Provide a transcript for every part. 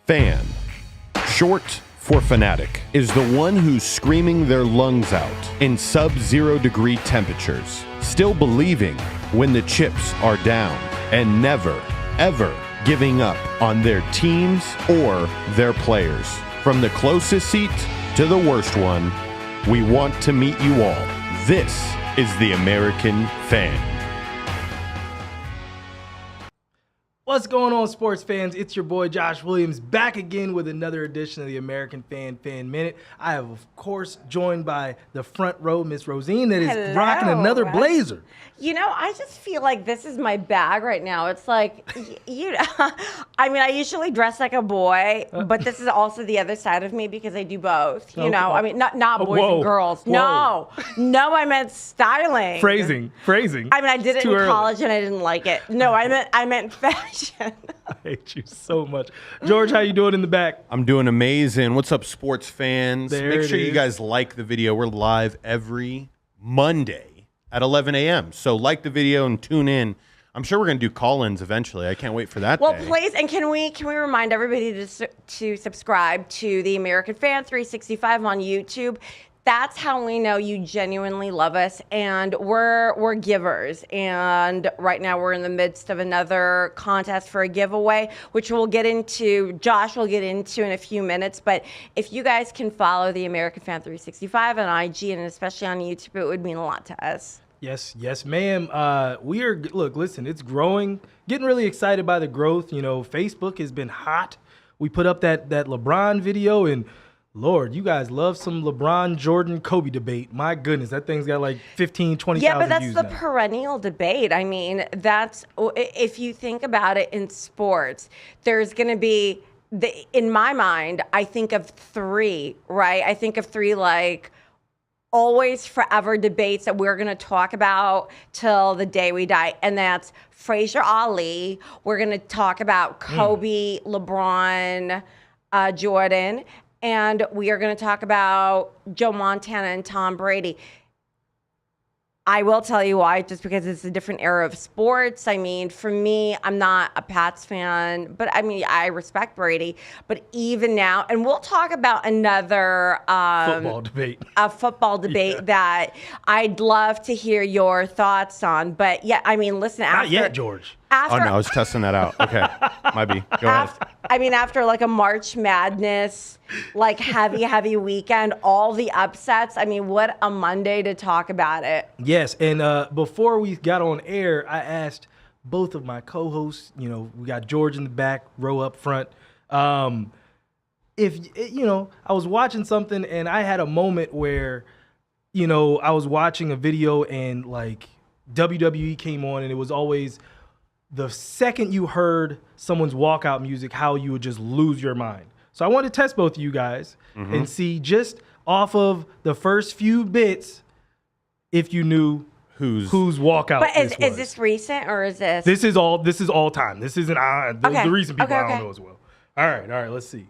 Fan, short for fanatic, is the one who's screaming their lungs out in sub-zero degree temperatures, still believing when the chips are down, and never, ever giving up on their teams or their players. From the closest seat to the worst one, we want to meet you all. This is the American Fan. What's going on, sports fans? It's your boy Josh Williams back again with another edition of the American Fan Minute. I have, of course, joined by the front row, Miss Rosine, that is rocking another blazer. You know, I just feel like this is my bag right now. It's like, I mean, I usually dress like a boy, but this is also the other side of me because I do both. You know, I mean, not boys and girls. Whoa. No, I meant styling. Phrasing. I mean, I did it in college and I didn't like it. No, I meant fashion. I hate you so much. George, how you doing in the back? I'm doing amazing. What's up, sports fans? There Make it sure you is. guys like the video. We're live every Monday at 11 a.m. So like the video and tune in. I'm sure we're going to do call-ins eventually. I can't wait for that day. Please, and can we remind everybody to subscribe to the American Fan 365 on YouTube? That's how we know you genuinely love us, and we're givers. And right now we're in the midst of another contest for a giveaway, which Josh will get into in a few minutes. But if you guys can follow the American Fan 365 on IG and especially on YouTube, it would mean a lot to us. Yes, ma'am. Listen, it's growing. Getting really excited by the growth. You know, Facebook has been hot. We put up that LeBron video, and Lord, you guys love some LeBron, Jordan, Kobe debate. My goodness, that thing's got like 15, 20,000 Yeah, but that's views the now. perennial debate. I mean, if you think about it in sports, there's going to be, in my mind, I think of three, right? I think of three like always forever debates that we're going to talk about till the day we die. And that's Frazier Ali. We're going to talk about Kobe, LeBron, Jordan. And we are going to talk about Joe Montana and Tom Brady. I will tell you why, just because it's a different era of sports. I mean, for me, I'm not a Pats fan, but I mean, I respect Brady. But even now, and we'll talk about another football debate. A football debate that I'd love to hear your thoughts on. But yeah, I mean, listen. Not yet, George. Oh, no, I was testing that out. Okay, might be. Go ahead. I mean, after like a March Madness, like heavy weekend, all the upsets. I mean, what a Monday to talk about it. Yes, and before we got on air, I asked both of my co-hosts, you know, we got George in the back row up front, if, you know, I was watching something and I had a moment where, you know, I was watching a video and like WWE came on and it was always the second you heard someone's walkout music, how you would just lose your mind. So I wanted to test both of you guys and see just off of the first few bits if you knew whose walkout But this was. is this recent or is this? This is all time. This isn't the recent people I don't know as well. All right, let's see.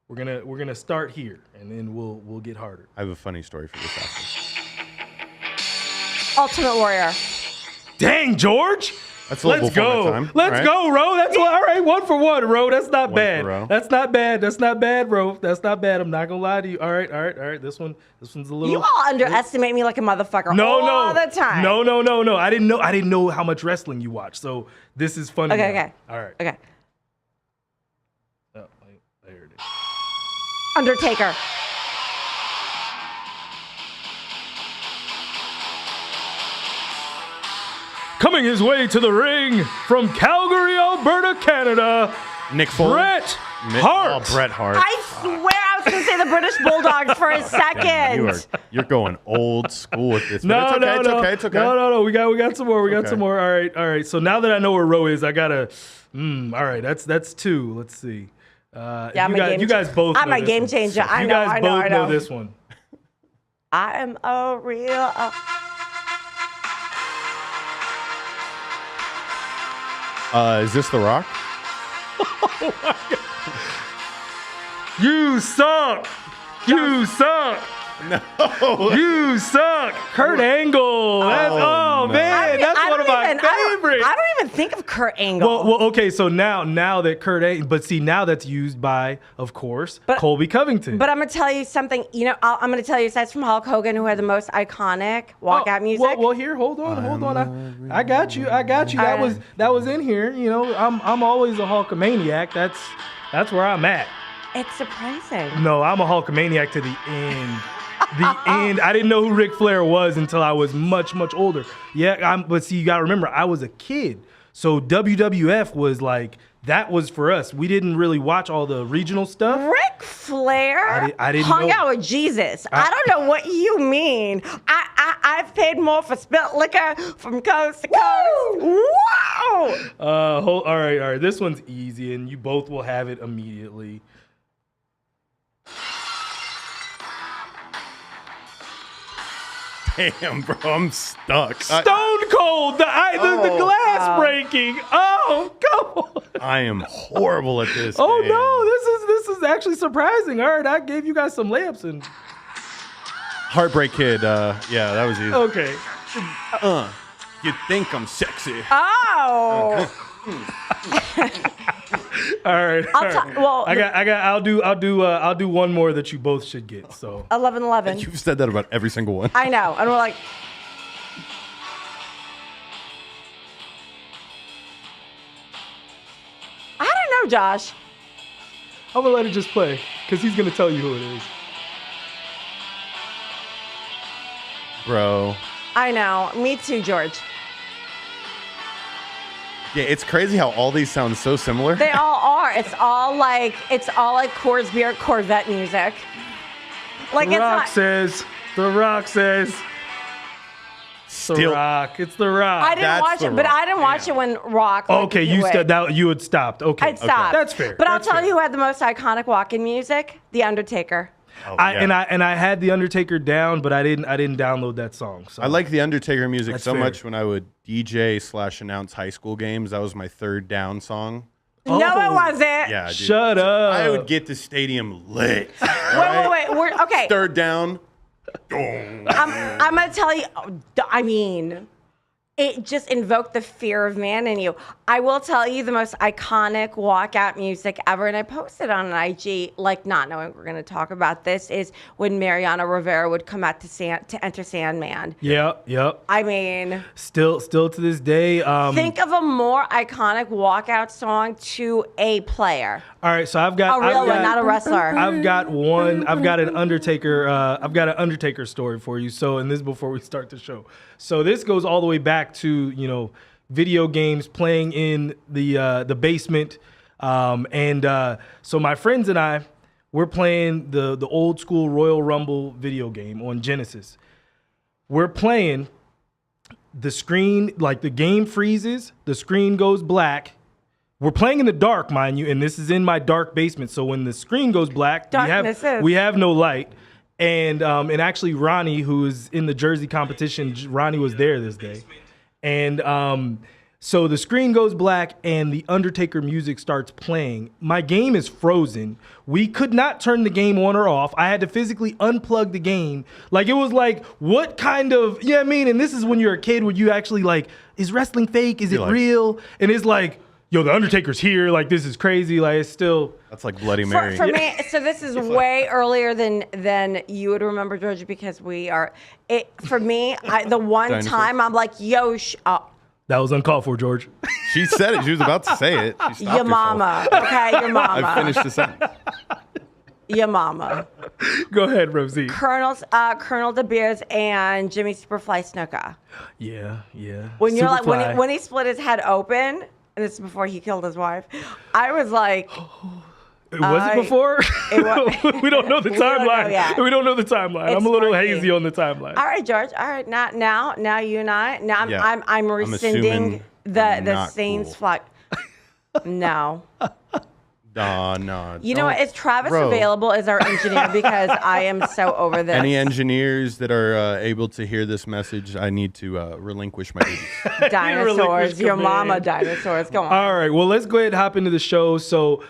We're gonna start here and then we'll get harder. I have a funny story for this after. Ultimate Warrior. Dang, George! That's a little Let's go. time. Let's go, Ro. That's all right. 1 for 1, Ro. That's not One bad. for Ro. That's not bad, Ro. That's not bad. I'm not gonna lie to you. All right. This one's a little. You all underestimate me like a motherfucker all the time. No. I didn't know how much wrestling you watch. So this is funny. Okay. All right. Okay. Oh, there it is. Undertaker. Coming his way to the ring from Calgary, Alberta, Canada, Nick Foley. Bret Hart. Oh, Bret Hart. I swear I was going to say the British Bulldogs for a second. You're going old school with this. No. It's okay. No. We got some more. Okay. Some more. All right. So now that I know where Ro is, I gotta. All right. That's 2. Let's see. You guys both. I'm know a this game one. changer. I You know. guys both know this one. I am a real. Is this The Rock? Oh my God. You suck. You suck. No. You suck. Kurt Angle. Man, that's one of my favorites. I don't even think of Kurt Angle. Well, okay. So now that Kurt Angle, but see, now that's used by, of course, Colby Covington. But I'm gonna tell you something. You know, I'm gonna tell you that's from Hulk Hogan, who had the most iconic walkout music. Well, here, hold on. I got you. That was in here. You know, I'm always a Hulkamaniac. That's where I'm at. It's surprising. No, I'm a Hulkamaniac to the end. The end. I didn't know who Ric Flair was until I was much, much older. Yeah, but see, you got to remember, I was a kid. So WWF was like, that was for us. We didn't really watch all the regional stuff. Ric Flair I didn't hung know. out with Jesus. I don't know what you mean. I've paid more for spilt liquor from coast to coast. Wow! All right. This one's easy, and you both will have it immediately. Damn, bro, I'm stuck. Stone Cold, the glass breaking. Oh, come on. I am horrible at this. Oh game. no, this is actually surprising. All right, I gave you guys some layups and Heartbreak Kid. Yeah, that was easy. okay. You think I'm sexy? Oh. All right. Well, I'll do one more that you both should get. So 11-11. You've said that about every single one. I know, and we're like, I don't know, Josh. I'm gonna let it just play because he's gonna tell you who it is. Bro. I know. Me too, George. Yeah, it's crazy how all these sound so similar. They all are. It's all like Coors Beer Corvette music. Like The it's Rock not. says. The Rock says. The Still- Rock. It's The Rock. I didn't That's watch The it, but Rock. I didn't watch it when Rock. Okay, you said that you had stopped. Okay, I'd stopped. That's fair. But That's I'll tell fair. you who had the most iconic walk-in music: The Undertaker. Oh, I yeah. had the Undertaker down, but I didn't download that song. So I like the Undertaker music That's so fair. much when I would DJ/announce high school games. That was my third down song. No, it wasn't. Yeah, dude. Shut up. I would get the stadium lit. Wait. We're okay. Third down. I'm gonna tell you. I mean, it just invoked the fear of man in you. I will tell you the most iconic walkout music ever, and I posted on an IG, like not knowing we're going to talk about this, is when Mariano Rivera would come out to enter Sandman. Yep. I mean, Still to this day. think of a more iconic walkout song to a player. All right, so I've got A real one, not a wrestler. I've got an Undertaker story for you. So, and this is before we start the show. So this goes all the way back to, video games, playing in the basement. So my friends and I, we're playing the old school Royal Rumble video game on Genesis. We're playing, the screen, like the game freezes, the screen goes black. We're playing in the dark, mind you, and this is in my dark basement. So when the screen goes black, we have no light. And actually Ronnie, who is in the Jersey competition, Ronnie was there this day. And so the screen goes black and the Undertaker music starts playing. My game is frozen. We could not turn the game on or off. I had to physically unplug the game. Like, it was like, what kind of, and this is when you're a kid where you actually like, is wrestling fake? Is it real? And it's like, yo, the Undertaker's here. Like, this is crazy. Like, it's still. That's like Bloody Mary. For me, so this is way earlier than you would remember, Georgia, because we are. For me, the one Dinosaurs. time I'm like, yo, That was uncalled for, George. She said it. She was about to say it. She stopped your herself. mama, okay, your mama. I finished the sentence. Your mama. Go ahead, Rosie. Colonel De Beers and Jimmy Superfly Snuka. Yeah. When you're like Superfly. when he split his head open, and this is before he killed his wife, I was like, Was it before? We don't know the We don't know timeline. yet. We don't know the timeline. It's I'm a little murky. hazy on the timeline. all right, George. All right, now you and I. Now Yeah. I'm rescinding assuming the not Saints cool. flag. No. No. You know what? Is Travis available as our engineer? Because I am so over this. Any engineers that are able to hear this message, I need to relinquish my duties. Dinosaurs. Your mama dinosaurs. Go on. All right. Well, let's go ahead and hop into the show. So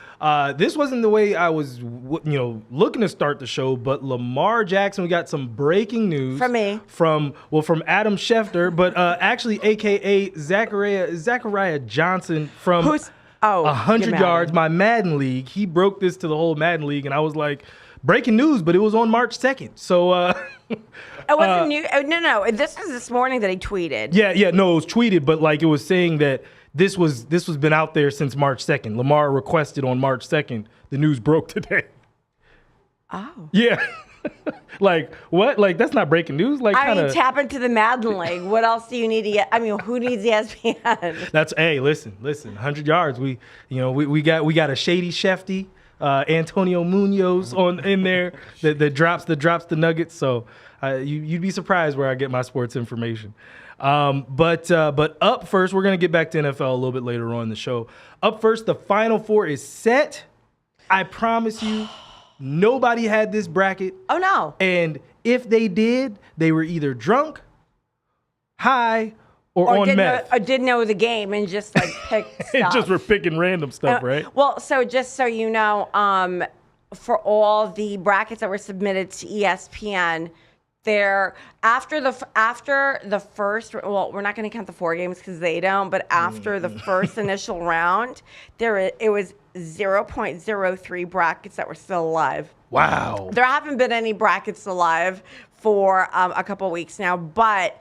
this wasn't the way I was, looking to start the show, but Lamar Jackson, we got some breaking news. From me. From Adam Schefter, but actually AKA Zachariah Johnson from... Who's... Oh, 100 yards, my Madden League. He broke this to the whole Madden League, and I was like, breaking news, but it was on March 2nd. So, it wasn't new. No. This was this morning that he tweeted. Yeah. No, it was tweeted, but like it was saying that this was been out there since March 2nd. Lamar requested on March 2nd. The news broke today. Oh. Yeah. Like, what? Like, that's not breaking news? Like, tap into the Madden League. What else do you need to get? I mean, who needs ESPN? That's, hey, listen, 100 yards. We got a Shady Shefty, Antonio Munoz in there that drops the nuggets. So you'd be surprised where I get my sports information. But up first, we're going to get back to NFL a little bit later on in the show. Up first, the Final Four is set. I promise you. Nobody had this bracket. Oh, no. And if they did, they were either drunk, high, or on meth. Or didn't know the game and just like picked stuff. Just were picking random stuff, right? Well, so just so you know, for all the brackets that were submitted to ESPN, after the first, well, we're not going to count the 4 games because they don't, but after the first initial round, it was 0.03 brackets that were still alive. Wow. There haven't been any brackets alive for a couple weeks now, but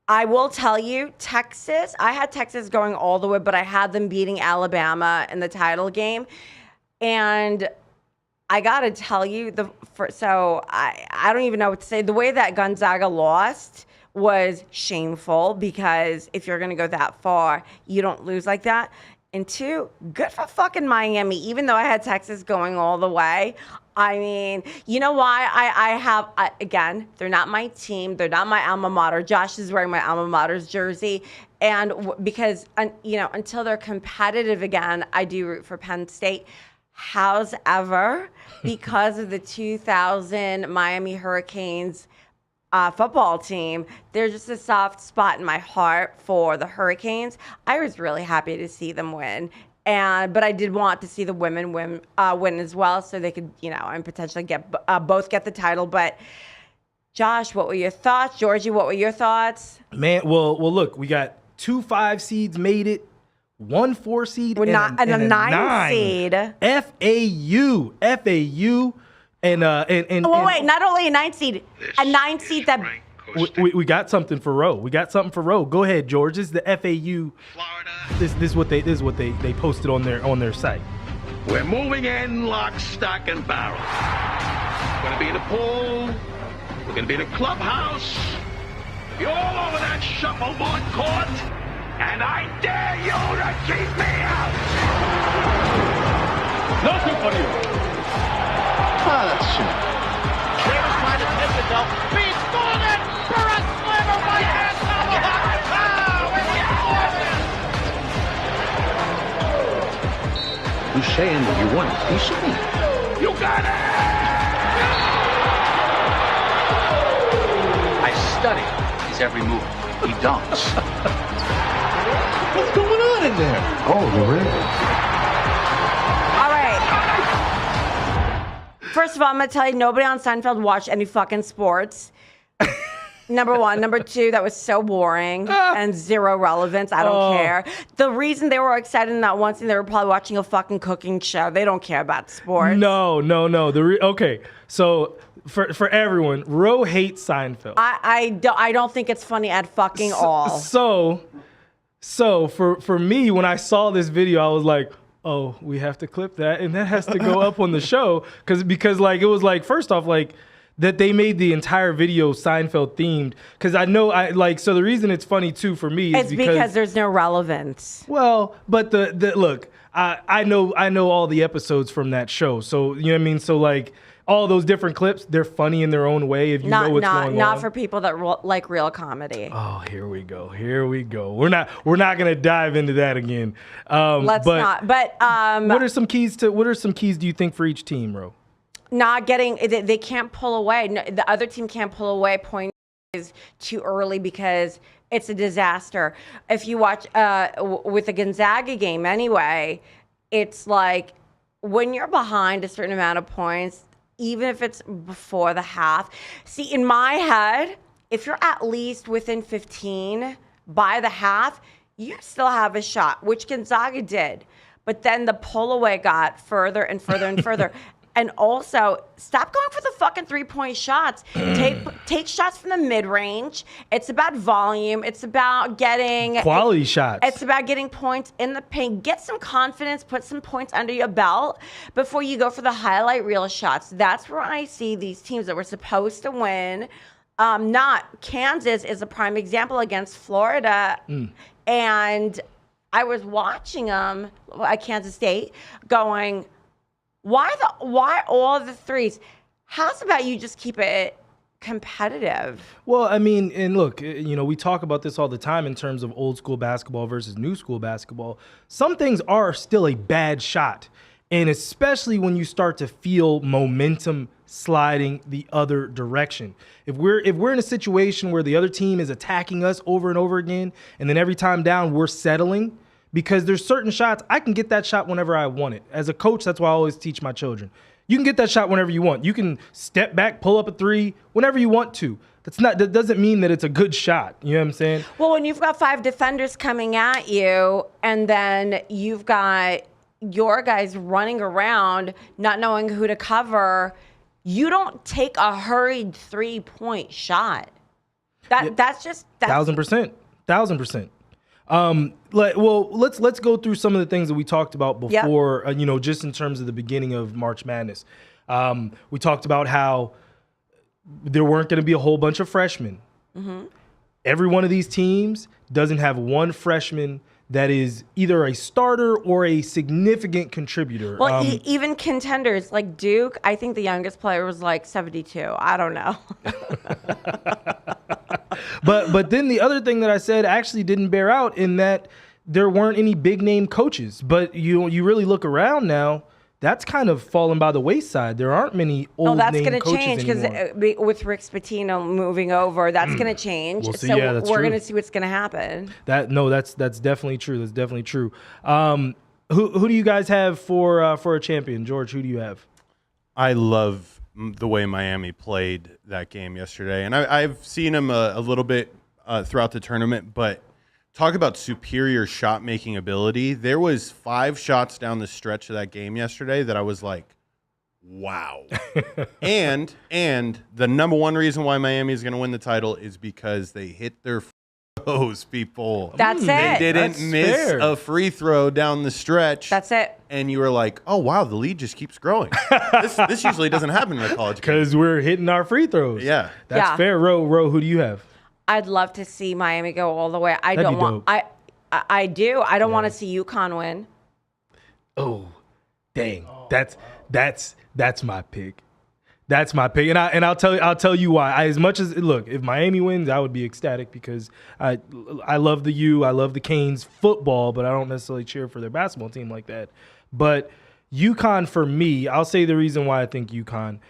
I will tell you, Texas, I had Texas going all the way, but I had them beating Alabama in the title game. And I got to tell you, I don't even know what to say. The way that Gonzaga lost was shameful because if you're going to go that far, you don't lose like that. And 2, good for fucking Miami, even though I had Texas going all the way. I mean, you know why again, they're not my team. They're not my alma mater. Josh is wearing my alma mater's jersey. And because, until they're competitive again, I do root for Penn State. However, because of the 2000 Miami Hurricanes football team, there's just a soft spot in my heart for the Hurricanes. I was really happy to see them win, but I did want to see the women win as well, so they could, and potentially both get the title. But Josh, what were your thoughts? Georgie, what were your thoughts? Man, well, look, we got 2 5 seeds made it. 1 4 seed and a 9 seed. FAU. And wait, not only a 9 seed, a 9 seed that we got something for Roe. Go ahead, George. This is the FAU. Florida. This is what they posted on their site. We're moving in lock, stock, and barrel. We're gonna be in the pool. We're gonna be in the clubhouse. You're all over that shuffleboard court. And I dare you to keep me out! Nothing for you! Oh, that's shit. Davis trying to tip it though. He's scored it for a slammer right hand tomahawk! Who's saying that you want a piece of me? You got it! I study his every move. He dunks. What's going on in there? Oh, really? All right. First of all, I'm going to tell you, nobody on Seinfeld watched any fucking sports. Number 1. Number 2, that was so boring and zero relevance. I don't care. The reason they were excited in that one scene, they were probably watching a fucking cooking show. They don't care about sports. No. Okay, so for everyone, Ro hates Seinfeld. I don't think it's funny at fucking all. So for me, when I saw this video, I was like, oh, we have to clip that, and that has to go up on the show because like it was like, first off, like that they made the entire video Seinfeld themed, because so the reason it's funny too for me is because there's no relevance. Well, but the look, I know all the episodes from that show, so you know what I mean. So like all those different clips, they're funny in their own way if you know what's going on. Not for people that like real comedy. Oh, here we go. We're not gonna dive into that again. Let's not. But what are some keys do you think for each team, Ro? Not getting, they can't pull away. No, the other team can't pull away. Point is too early because it's a disaster. If you watch with the Gonzaga game anyway, it's like when you're behind a certain amount of points, even if it's before the half. See, in my head, if you're at least within 15 by the half, you still have a shot, which Gonzaga did. But then the pull away got further and further and further. And also, stop going for the fucking 3-point shots. Take shots from the mid-range. It's about volume. It's about getting quality shots. It's about getting points in the paint. Get some confidence. Put some points under your belt before you go for the highlight reel shots. That's where I see these teams that were supposed to win. Not Kansas is a prime example against Florida, and I was watching them at Kansas State, going, Why all the threes? How's about you just keep it competitive? Well, I mean, and look, we talk about this all the time in terms of old school basketball versus new school basketball. Some things are still a bad shot, and especially when you start to feel momentum sliding the other direction. If we're in a situation where the other team is attacking us over and over again, and then every time down we're settling. Because there's certain shots, I can get that shot whenever I want it. As a coach, that's why I always teach my children. You can get that shot whenever you want. You can step back, pull up a three, whenever you want to. That doesn't mean that it's a good shot. You know what I'm saying? Well, when you've got 5 defenders coming at you, and then you've got your guys running around, not knowing who to cover, you don't take a hurried 3-point shot. That's just 1,000%. 1,000%. Let's go through some of the things that we talked about before, just in terms of the beginning of March Madness. We talked about how there weren't going to be a whole bunch of freshmen. Mm-hmm. Every one of these teams doesn't have one freshman that is either a starter or a significant contributor. Well, even contenders like Duke, I think the youngest player was like 72. I don't know. But then the other thing that I said actually didn't bear out in that there weren't any big name coaches. But you really look around now, that's kind of fallen by the wayside. There aren't many old name coaches anymore. That's going to change because with Rick Pitino moving over, that's going to change. We'll see. So yeah, that's we're true. going to see what's going to happen. That's definitely true. That's definitely true. Who do you guys have for a champion? George, who do you have? I love the way Miami played that game yesterday. And I've seen him a little bit throughout the tournament, but talk about superior shot-making ability. There was 5 shots down the stretch of that game yesterday that I was like, wow. and the number one reason why Miami is going to win the title is because they hit their those people. That's it. They didn't That's miss fair. a free throw down the stretch. That's it. And you were like, oh, wow, the lead just keeps growing. This usually doesn't happen in a college game. Because we're hitting our free throws. Yeah. That's fair. Ro, who do you have? I'd love to see Miami go all the way. I That'd don't be want. dope. I do. I don't want to see UConn win. Oh, dang. That's my pick. That's my pick, and I'll tell you why. As much as look, if Miami wins, I would be ecstatic because I love the U, I love the Canes football, but I don't necessarily cheer for their basketball team like that. But UConn for me, I'll say the reason why I think UConn,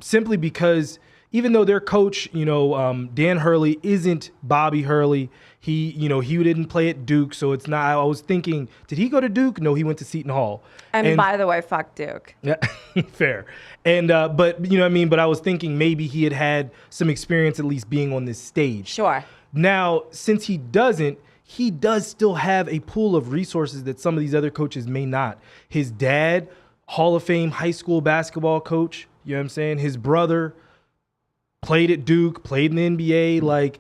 simply because even though their coach, Dan Hurley isn't Bobby Hurley. He didn't play at Duke, so it's not. I was thinking, did he go to Duke? No, he went to Seton Hall. And by the way, fuck Duke. Yeah, fair. And but you know what I mean. But I was thinking maybe he had some experience at least being on this stage. Sure. Now, since he doesn't, he does still have a pool of resources that some of these other coaches may not. His dad, Hall of Fame high school basketball coach. You know what I'm saying? His brother played at Duke, played in the NBA. Like,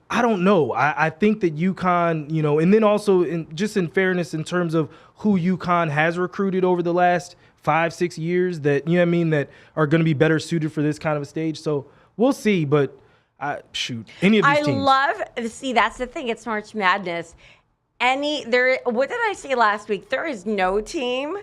I don't know. I think that UConn, and then also in fairness in terms of who UConn has recruited over the last 5-6 years that, that are going to be better suited for this kind of a stage. So we'll see, but any of these teams. See, that's the thing. It's March Madness. What did I say last week? There is no team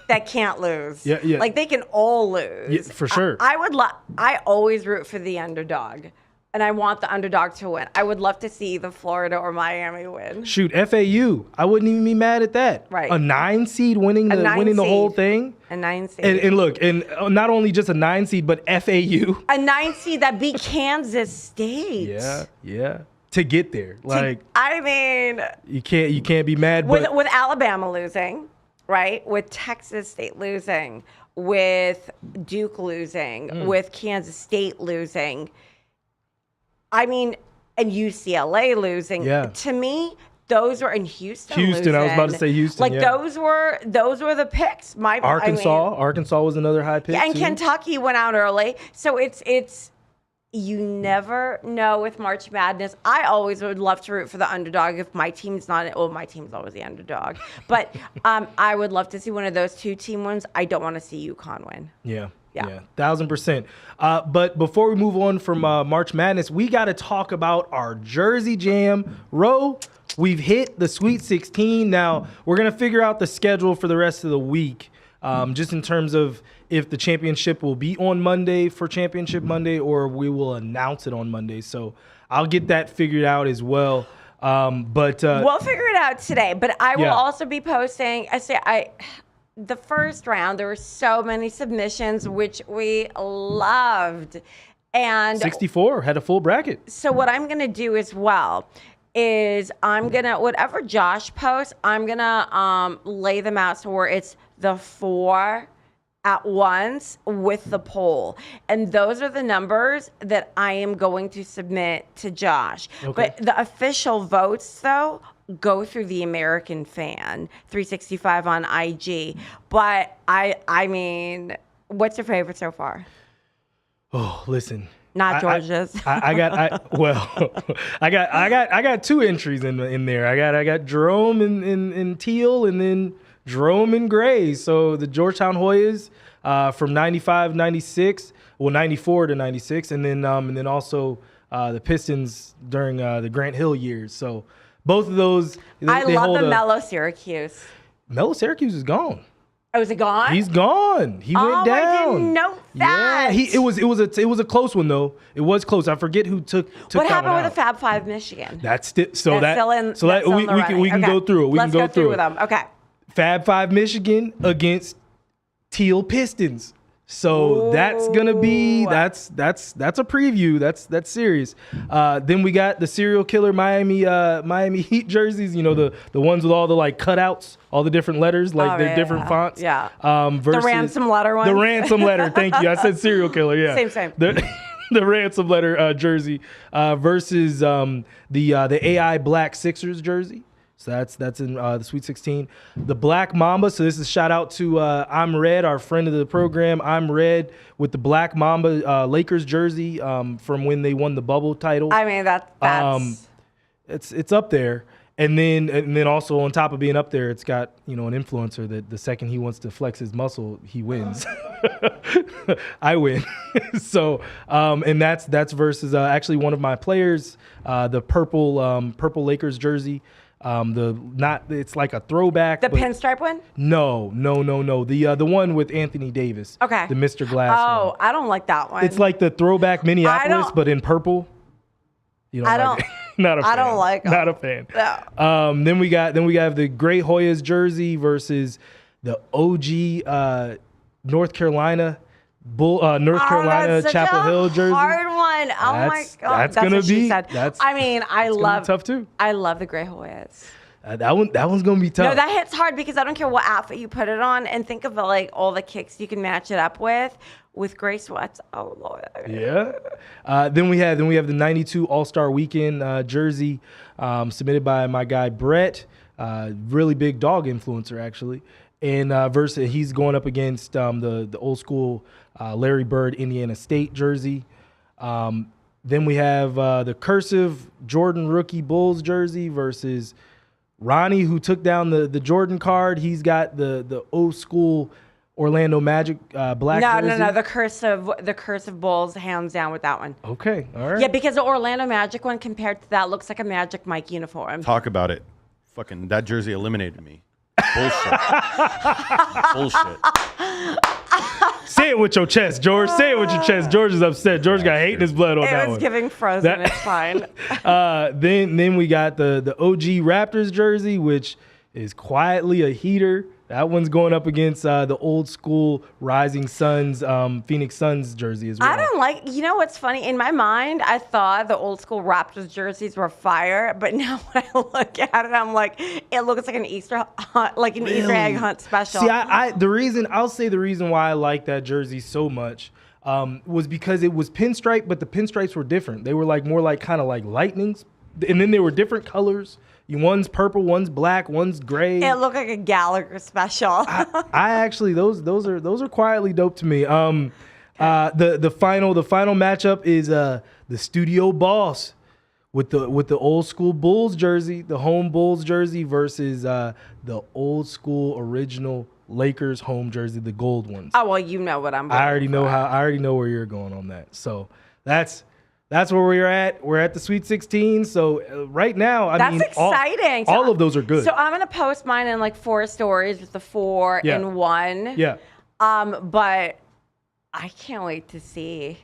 that can't lose. Yeah. Like they can all lose. Yeah, for sure. I always root for the underdog, and I want the underdog to win. I would love to see either Florida or Miami win. Shoot, FAU. I wouldn't even be mad at that. Right. A 9 seed winning the whole thing. A 9 seed. And look, and not only just a 9 seed, but FAU. A 9 seed that beat Kansas State. Yeah. To get there, like I mean, you can't be mad. But with Alabama losing, right? With Texas State losing, with Duke losing, with Kansas State losing. I mean, and UCLA losing. Yeah. To me, those were in Houston. Losing. I was about to say Houston. Like yeah. those were the picks. Arkansas was another high pick. Yeah, and too. Kentucky went out early. So it's you never know with March Madness. I always would love to root for the underdog if my team's not. Well, my team's always the underdog. But I would love to see one of those 2-team wins. I don't want to see UConn win. Yeah. 1,000%. But before we move on from March Madness, we got to talk about our Jersey Jam. We've hit the Sweet 16. Now, we're going to figure out the schedule for the rest of the week, just in terms of if the championship will be on Monday for Championship Monday or we will announce it on Monday. So I'll get that figured out as well. But we'll figure it out today. But I will also be posting. The first round, there were so many submissions, which we loved. And 64 had a full bracket. So what I'm going to do as well is whatever Josh posts, I'm going to lay them out so where it's the 4 at once with the poll. And those are the numbers that I am going to submit to Josh. Okay. But the official votes, though, go through the American Fan 365 on IG. But I mean, what's your favorite so far? Oh, listen. Not Georgia's. I got 2 entries in there. I got Jerome in teal and then Jerome in gray. So the Georgetown Hoyas from 95, 96, well 94 to 96, and then also the Pistons during the Grant Hill years. So both of those. I love the Melo Syracuse. Melo Syracuse is gone. Oh, is it gone? He's gone. He went down. I didn't know that. Yeah, it was a close one though. It was close. I forget who took. What that happened one with out. the Fab Five Michigan? That's we can go through it. Let's go through them. Okay. Fab Five Michigan against Teal Pistons. So that's gonna be that's a preview. That's serious. Then we got the serial killer Miami Heat jerseys. You know the ones with all the like cutouts, all the different letters, like they're different fonts. Yeah. Versus the ransom letter one. The ransom letter. Thank you. I said serial killer. Yeah. Same. The ransom letter jersey versus the AI Black Sixers jersey. So that's in the Sweet 16. The Black Mamba. So this is shout out to I'm Red, our friend of the program. I'm Red with the Black Mamba Lakers jersey from when they won the bubble title. I mean that's it's up there. And then also on top of being up there, it's got an influencer that the second he wants to flex his muscle, he wins. I win. So and that's versus actually one of my players, the purple Lakers jersey. It's like a throwback. The pinstripe one? No. The one with Anthony Davis. Okay. The Mr. Glass one. Oh, I don't like that one. It's like the throwback Minneapolis, but in purple. You don't like it? Not a fan. I don't like them. Not a fan. No. Then we have the Great Hoyas jersey versus the OG North Carolina Chapel Hill jersey. Hard one. Oh my God. That's gonna what be. She said. I love tough too. I love the Grey Hoyas. That one's gonna be tough. No, that hits hard because I don't care what outfit you put it on, and think of all the kicks you can match it up with gray sweats. Oh Lord. Yeah. Then we have the 92 All-Star Weekend jersey submitted by my guy Brett, really big dog influencer actually, and versus he's going up against the old school Larry Bird Indiana State jersey. Then we have the cursive Jordan rookie Bulls jersey versus Ronnie, who took down the Jordan card. He's got the old school Orlando Magic black jersey. No. The cursive Bulls, hands down with that one. Okay, all right. Yeah, because the Orlando Magic one compared to that looks like a Magic Mike uniform. Talk about it. Fucking that jersey eliminated me. Bullshit. Say it with your chest, George. Say it with your chest. George is upset. George got hate in his blood on that one. It was giving Frozen. It's fine. Then we got the OG Raptors jersey, which is quietly a heater. That one's going up against the old school Rising Suns, Phoenix Suns jersey as well. I don't like, you know what's funny? In my mind, I thought the old school Raptors jerseys were fire, but now when I look at it, I'm like, it looks like an Easter hunt, like an Easter egg hunt special. See, I'll say the reason why I like that jersey so much was because it was pinstripe, but the pinstripes were different. They were like more like kind of like lightnings, and then they were different colors. One's purple, one's black, one's gray. It looked like a Gallagher special. I actually those are quietly dope to me. The final matchup is the studio boss with the old school Bulls jersey, the home Bulls jersey versus the old school original Lakers home jersey, the gold ones. Oh well, you know what I'm. I already know where you're going on that. So that's where we're at. We're at the Sweet 16. So right now, That's exciting. All of those are good. So I'm gonna post mine in like 4 stories with the 4 in 1. Yeah. But I can't wait to see.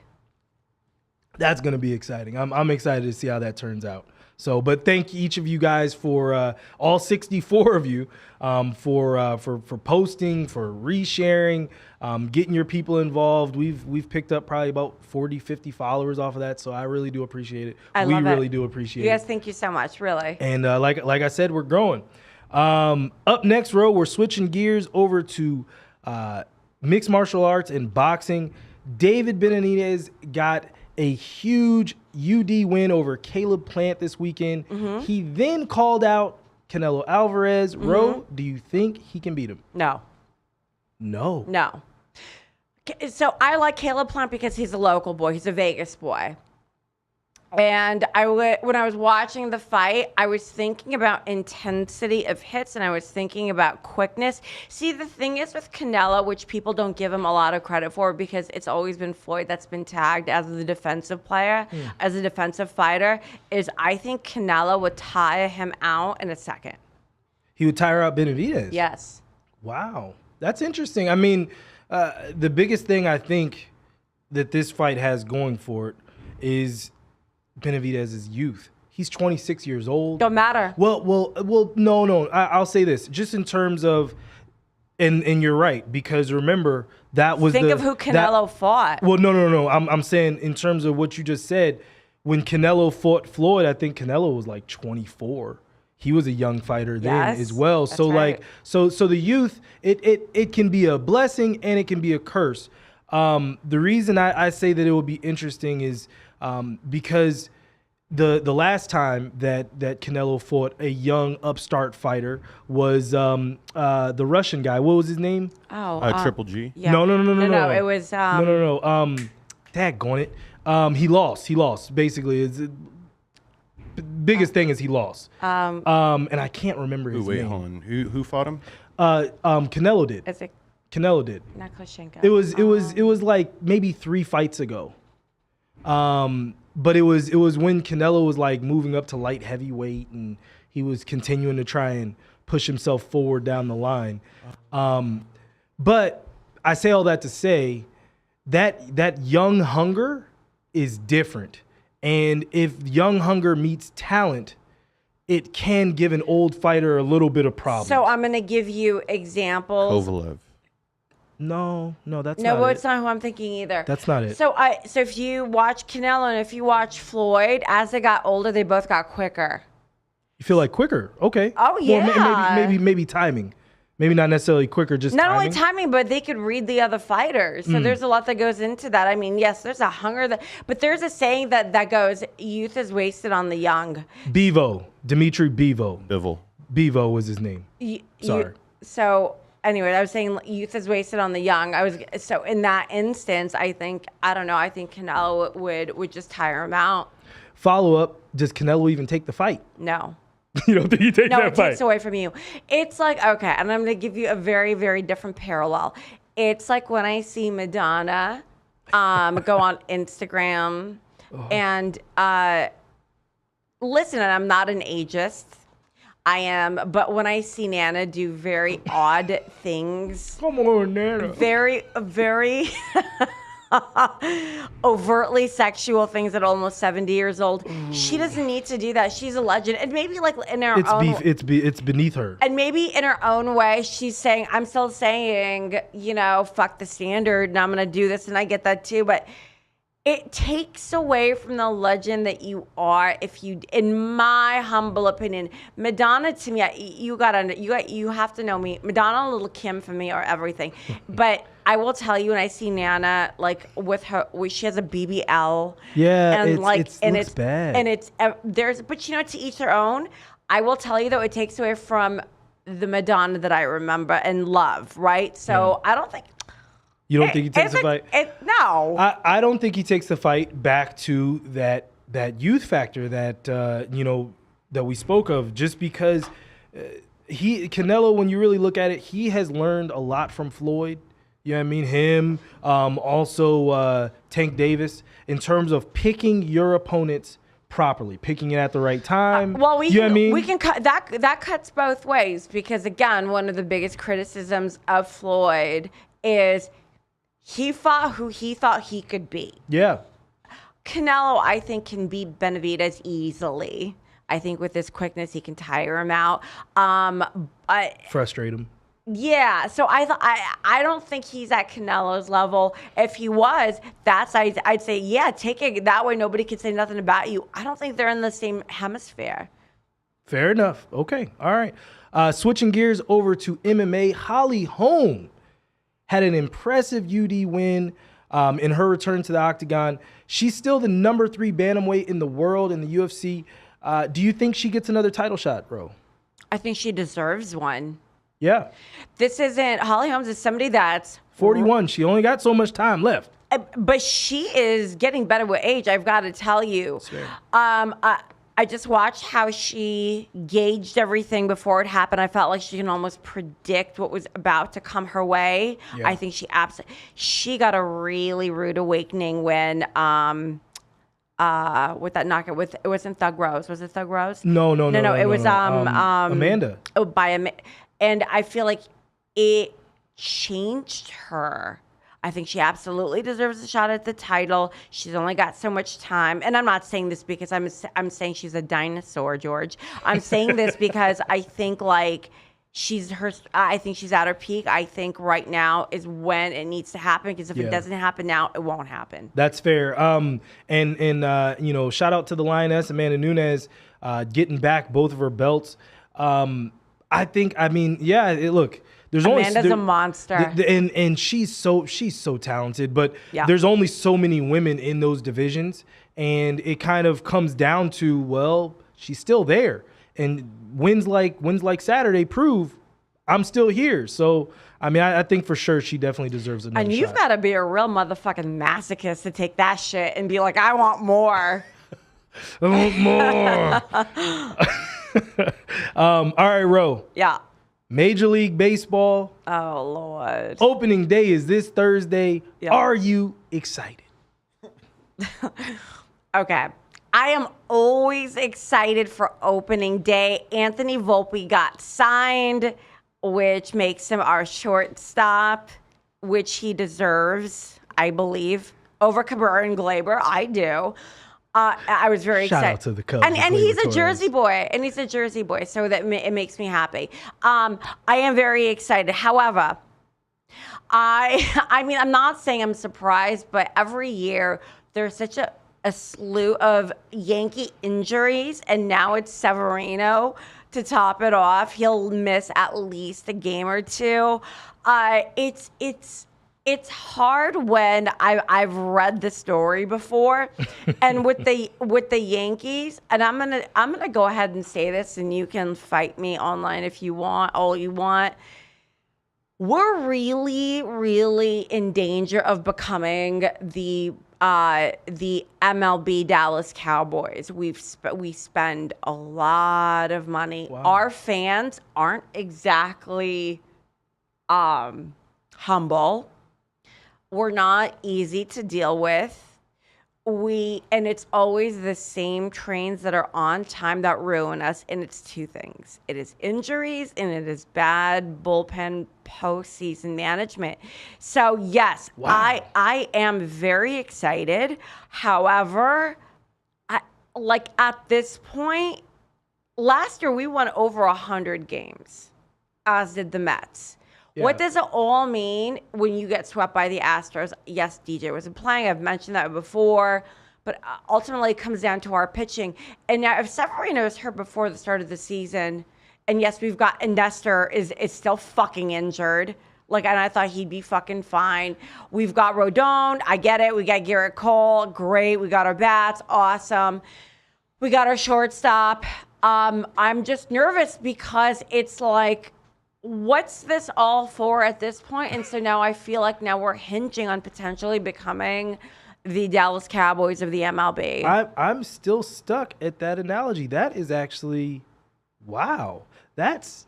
That's gonna be exciting. I'm excited to see how that turns out. So, but thank each of you guys for all 64 of you for posting, for resharing, getting your people involved. We've picked up probably about 40, 50 followers off of that. So I really do appreciate it. I love it. We really do appreciate it. Yes, thank you so much. Really. And like I said, we're growing. Up next, Ro, we're switching gears over to mixed martial arts and boxing. David Benavidez got a huge UD win over Caleb Plant this weekend. Mm-hmm. He then called out Canelo Alvarez. Mm-hmm. Ro, do you think he can beat him? No. No. So I like Caleb Plant because he's a local boy. He's a Vegas boy. And when I was watching the fight, I was thinking about intensity of hits and I was thinking about quickness. See, the thing is with Canelo, which people don't give him a lot of credit for because it's always been Floyd that's been tagged as the defensive player, as a defensive fighter, is I think Canelo would tire him out in a second. He would tire out Benavidez? Yes. Wow. That's interesting. I mean, the biggest thing I think that this fight has going for it is Benavidez's youth. He's 26 years old. Don't matter. Well, no. I'll say this, just in terms of, and you're right, because remember that was think of who Canelo fought. Well, no. I'm saying in terms of what you just said, when Canelo fought Floyd, I think Canelo was like 24. He was a young fighter then as well. So right. so the youth, it can be a blessing and it can be a curse. The reason I say that it would be interesting is because the last time that Canelo fought a young upstart fighter was the Russian guy. What was his name? Triple G. Yeah. No. It was no. Daggone it. He lost. Basically, it's biggest thing is he lost. And I can't remember his name. Hold on. Who fought him? Canelo did. Is it Canelo did. not Koshenko? It was like maybe 3 fights ago. But it was when Canelo was like moving up to light heavyweight and he was continuing to try and push himself forward down the line. But I say all that to say that young hunger is different. And if young hunger meets talent, it can give an old fighter a little bit of problem. So I'm going to give you examples. Kovalev. No, that's No, not well, it. it's not who I'm thinking either. That's not it. So if you watch Canelo and if you watch Floyd, as they got older, they both got quicker. You feel like quicker? Okay. Oh, yeah. Well, maybe timing. Maybe not necessarily quicker, just Not timing. only timing, but they could read the other fighters. So there's a lot that goes into that. I mean, yes, there's a hunger, but there's a saying that goes, youth is wasted on the young. Dimitri Bivol. Bivol was his name. Sorry. So anyway, I was saying youth is wasted on the young. So in that instance, I think Canelo would just tire him out. Follow up, does Canelo even take the fight? No. You don't think he takes that fight? No, it takes away from you. It's like, okay, and I'm going to give you a very, very different parallel. It's like when I see Madonna go on Instagram and listen, and I'm not an ageist. I am, but when I see Nana do very odd things, Come on, Nana. very overtly sexual things at almost 70 years old, she doesn't need to do that. She's a legend, and maybe like in her own, it's beneath her. and maybe in her own way, she's saying, "I'm still saying, fuck the standard, and I'm gonna do this," and I get that too, but. It takes away from the legend that you are. If you, in my humble opinion, Madonna to me, you have to know me. Madonna and Little Kim for me are everything. But I will tell you, when I see Nana, like with her, she has a BBL. Yeah, and it's bad. And it's but to each their own. I will tell you though, it takes away from the Madonna that I remember and love. Right. So I don't think. You don't think he takes the fight? No. I don't think he takes the fight back to that youth factor that that we spoke of. Just because Canelo, when you really look at it, he has learned a lot from Floyd. You know what I mean? Him, also Tank Davis, in terms of picking your opponents properly, picking it at the right time. We can cut that cuts both ways, because again, one of the biggest criticisms of Floyd is. He fought who he thought he could be. Yeah. Canelo, I think, can beat Benavidez easily. I think with his quickness, he can tire him out. Frustrate him. Yeah. So I don't think he's at Canelo's level. If he was, I'd say, yeah, take it. That way nobody can say nothing about you. I don't think they're in the same hemisphere. Fair enough. Okay. All right. Switching gears over to MMA, Holly Holm had an impressive UD win in her return to the octagon. She's still the number 3 bantamweight in the world in the UFC. Do you think she gets another title shot, bro? I think she deserves one. Yeah. Holly Holmes is somebody that's 41. She only got so much time left. But she is getting better with age, I've got to tell you. I just watched how she gauged everything before it happened. I felt like she can almost predict what was about to come her way. Yeah. I think she got a really rude awakening when with that knockout it wasn't Thug Rose. Was it Thug Rose? No. It was Amanda. And I feel like it changed her. I think she absolutely deserves a shot at the title. She's only got so much time. And I'm not saying this because I'm saying she's a dinosaur, George. I'm saying this because I think I think she's at her peak. I think right now is when it needs to happen, because if it doesn't happen now, it won't happen. That's fair. Shout out to the Lioness, Amanda Nunes, getting back both of her belts. Look, Amanda's a monster, and she's so talented. But there's only so many women in those divisions, and it kind of comes down to, she's still there, and wins like Saturday prove I'm still here. So I think for sure she definitely deserves another shot. And you've got to be a real motherfucking masochist to take that shit and be like, I want more. I want more. All right, Ro. Yeah. Major League Baseball. Oh, Lord. Opening day is this Thursday. Yeah. Are you excited? Okay. I am always excited for opening day. Anthony Volpe got signed, which makes him our shortstop, which he deserves, I believe, over Cabrera and Glaber. I do. I was very excited. Shout out to the Cubs. And he's a Jersey boy. So that it makes me happy. I am very excited. However, I'm not saying I'm surprised, but every year there's such a slew of Yankee injuries, and now it's Severino to top it off. He'll miss at least a game or two. It's hard when I've read the story before, and with the Yankees, and I'm gonna go ahead and say this, and you can fight me online if you want, all you want. We're really, really in danger of becoming the MLB Dallas Cowboys. We spend a lot of money. Wow. Our fans aren't exactly humble. We're not easy to deal with. and it's always the same trains that are on time that ruin us, and it's two things. It is injuries and it is bad bullpen postseason management. So yes, wow. I am very excited. However, at this point, last year we won over 100 games, as did the Mets. Yeah. What does it all mean when you get swept by the Astros? Yes, DJ wasn't playing. I've mentioned that before. But ultimately, it comes down to our pitching. And now, if Severino was hurt before the start of the season, and yes, we've got, and Nestor is still fucking injured. And I thought he'd be fucking fine. We've got Rodon. I get it. We got Garrett Cole. Great. We got our bats. Awesome. We got our shortstop. I'm just nervous because it's like, what's this all for at this point? And so now I feel like now we're hinging on potentially becoming the Dallas Cowboys of the MLB. I'm still stuck at that analogy. That is actually, wow. That's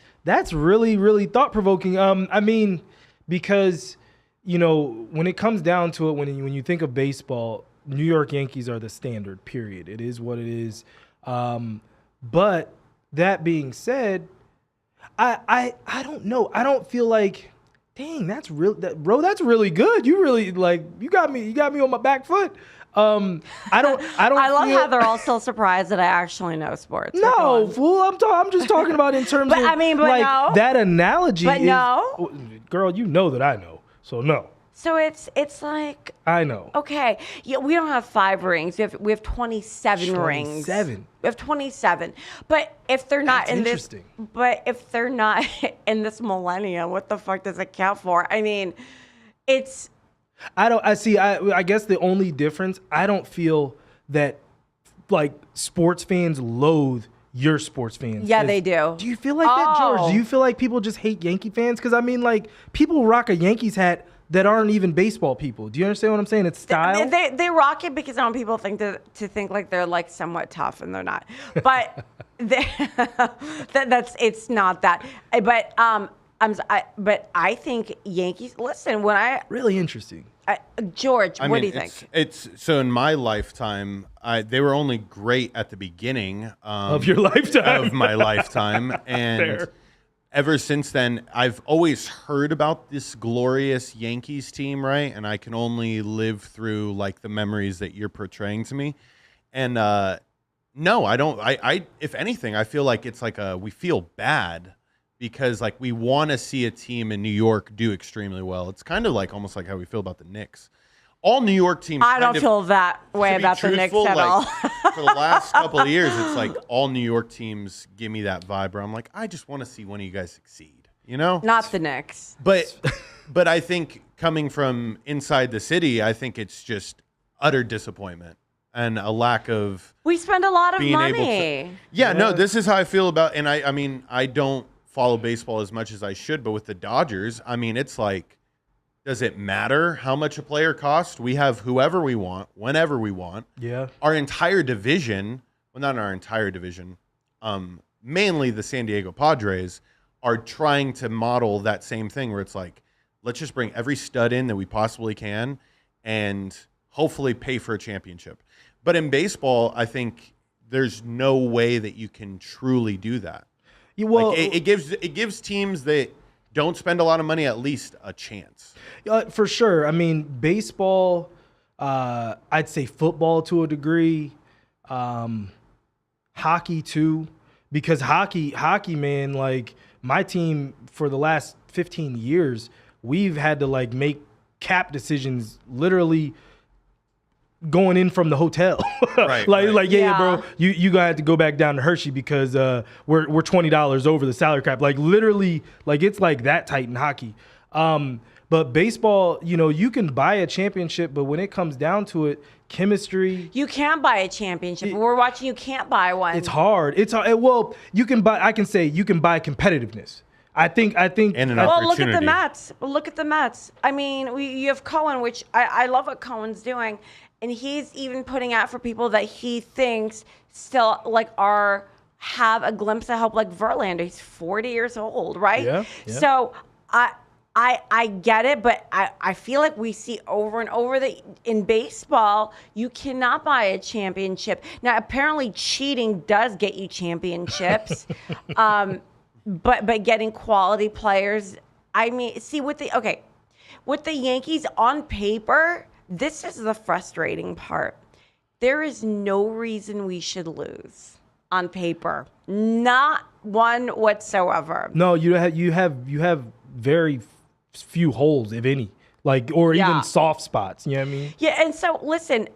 really, really thought-provoking. I mean, because, when it comes down to it, when you think of baseball, New York Yankees are the standard, period. It is what it is. But that being said, I don't know. I don't feel like, dang, that's really good. You really you got me on my back foot. I love how they're all still surprised that I actually know sports. No, fool. I'm just talking about in terms of no. That analogy. But no, girl, you know that I know. So no. So it's like, I know. Okay. Yeah, we don't have 5 rings. We have 27 rings. 27. We have 27. But if they're not if they're not in this millennium, what the fuck does it count for? I mean, it's I guess the only difference, I don't feel that sports fans loathe your sports fans. Yeah, they do. Do you feel like that, George? Do you feel like people just hate Yankee fans? Because I mean, people rock a Yankees hat that aren't even baseball people. Do you understand what I'm saying? It's style. They rock it because some people think to think like they're somewhat tough, and they're not. But it's not that. But but I think Yankees. Listen, really interesting. George, what do you think? It's so in my lifetime, they were only great at the beginning of your lifetime, of my lifetime, and. Fair. Ever since then, I've always heard about this glorious Yankees team, right? And I can only live through the memories that you're portraying to me. And no, I don't. If anything, I feel like it's we feel bad because we want to see a team in New York do extremely well. It's kind of almost like how we feel about the Knicks. All New York teams. I don't feel that way about the Knicks at all. For the last couple of years, it's all New York teams give me that vibe where I'm I just want to see one of you guys succeed. Not the Knicks. But I think coming from inside the city, I think it's just utter disappointment and a lack of. We spend a lot of money. No, this is how I feel about. And I mean, I don't follow baseball as much as I should, but with the Dodgers, I mean, it's does it matter how much a player costs? We have whoever we want, whenever we want. Yeah. Our entire division, well, not our entire division, mainly the San Diego Padres, are trying to model that same thing where it's let's just bring every stud in that we possibly can and hopefully pay for a championship. But in baseball, I think there's no way that you can truly do that. Well, it gives teams that don't spend a lot of money at least a chance. For sure. I mean, baseball, I'd say football to a degree, hockey too, because hockey, man, my team for the last 15 years, we've had to make cap decisions literally going in from the hotel. Right. Yeah, bro, you gonna have to go back down to Hershey because we're $20 over the salary cap. Literally, it's that tight in hockey. But baseball, you can buy a championship, but when it comes down to it, chemistry. You can't buy a championship. We're watching. You can't buy one. It's hard. Well, you can buy. I can say you can buy competitiveness. I think. And an opportunity. Well, look at the Mets. I mean, you have Cohen, which I love what Cohen's doing. And he's even putting out for people that he thinks still have a glimpse of hope, like Verlander. He's 40 years old, right? Yeah. So I get it, but I feel like we see over and over that in baseball, you cannot buy a championship. Now, apparently cheating does get you championships, but getting quality players, I mean, see, with the Yankees on paper, this is the frustrating part. There is no reason we should lose on paper. Not one whatsoever. No, you have very few holes, if any, like, or even soft spots. You know what I mean? Yeah, and so listen,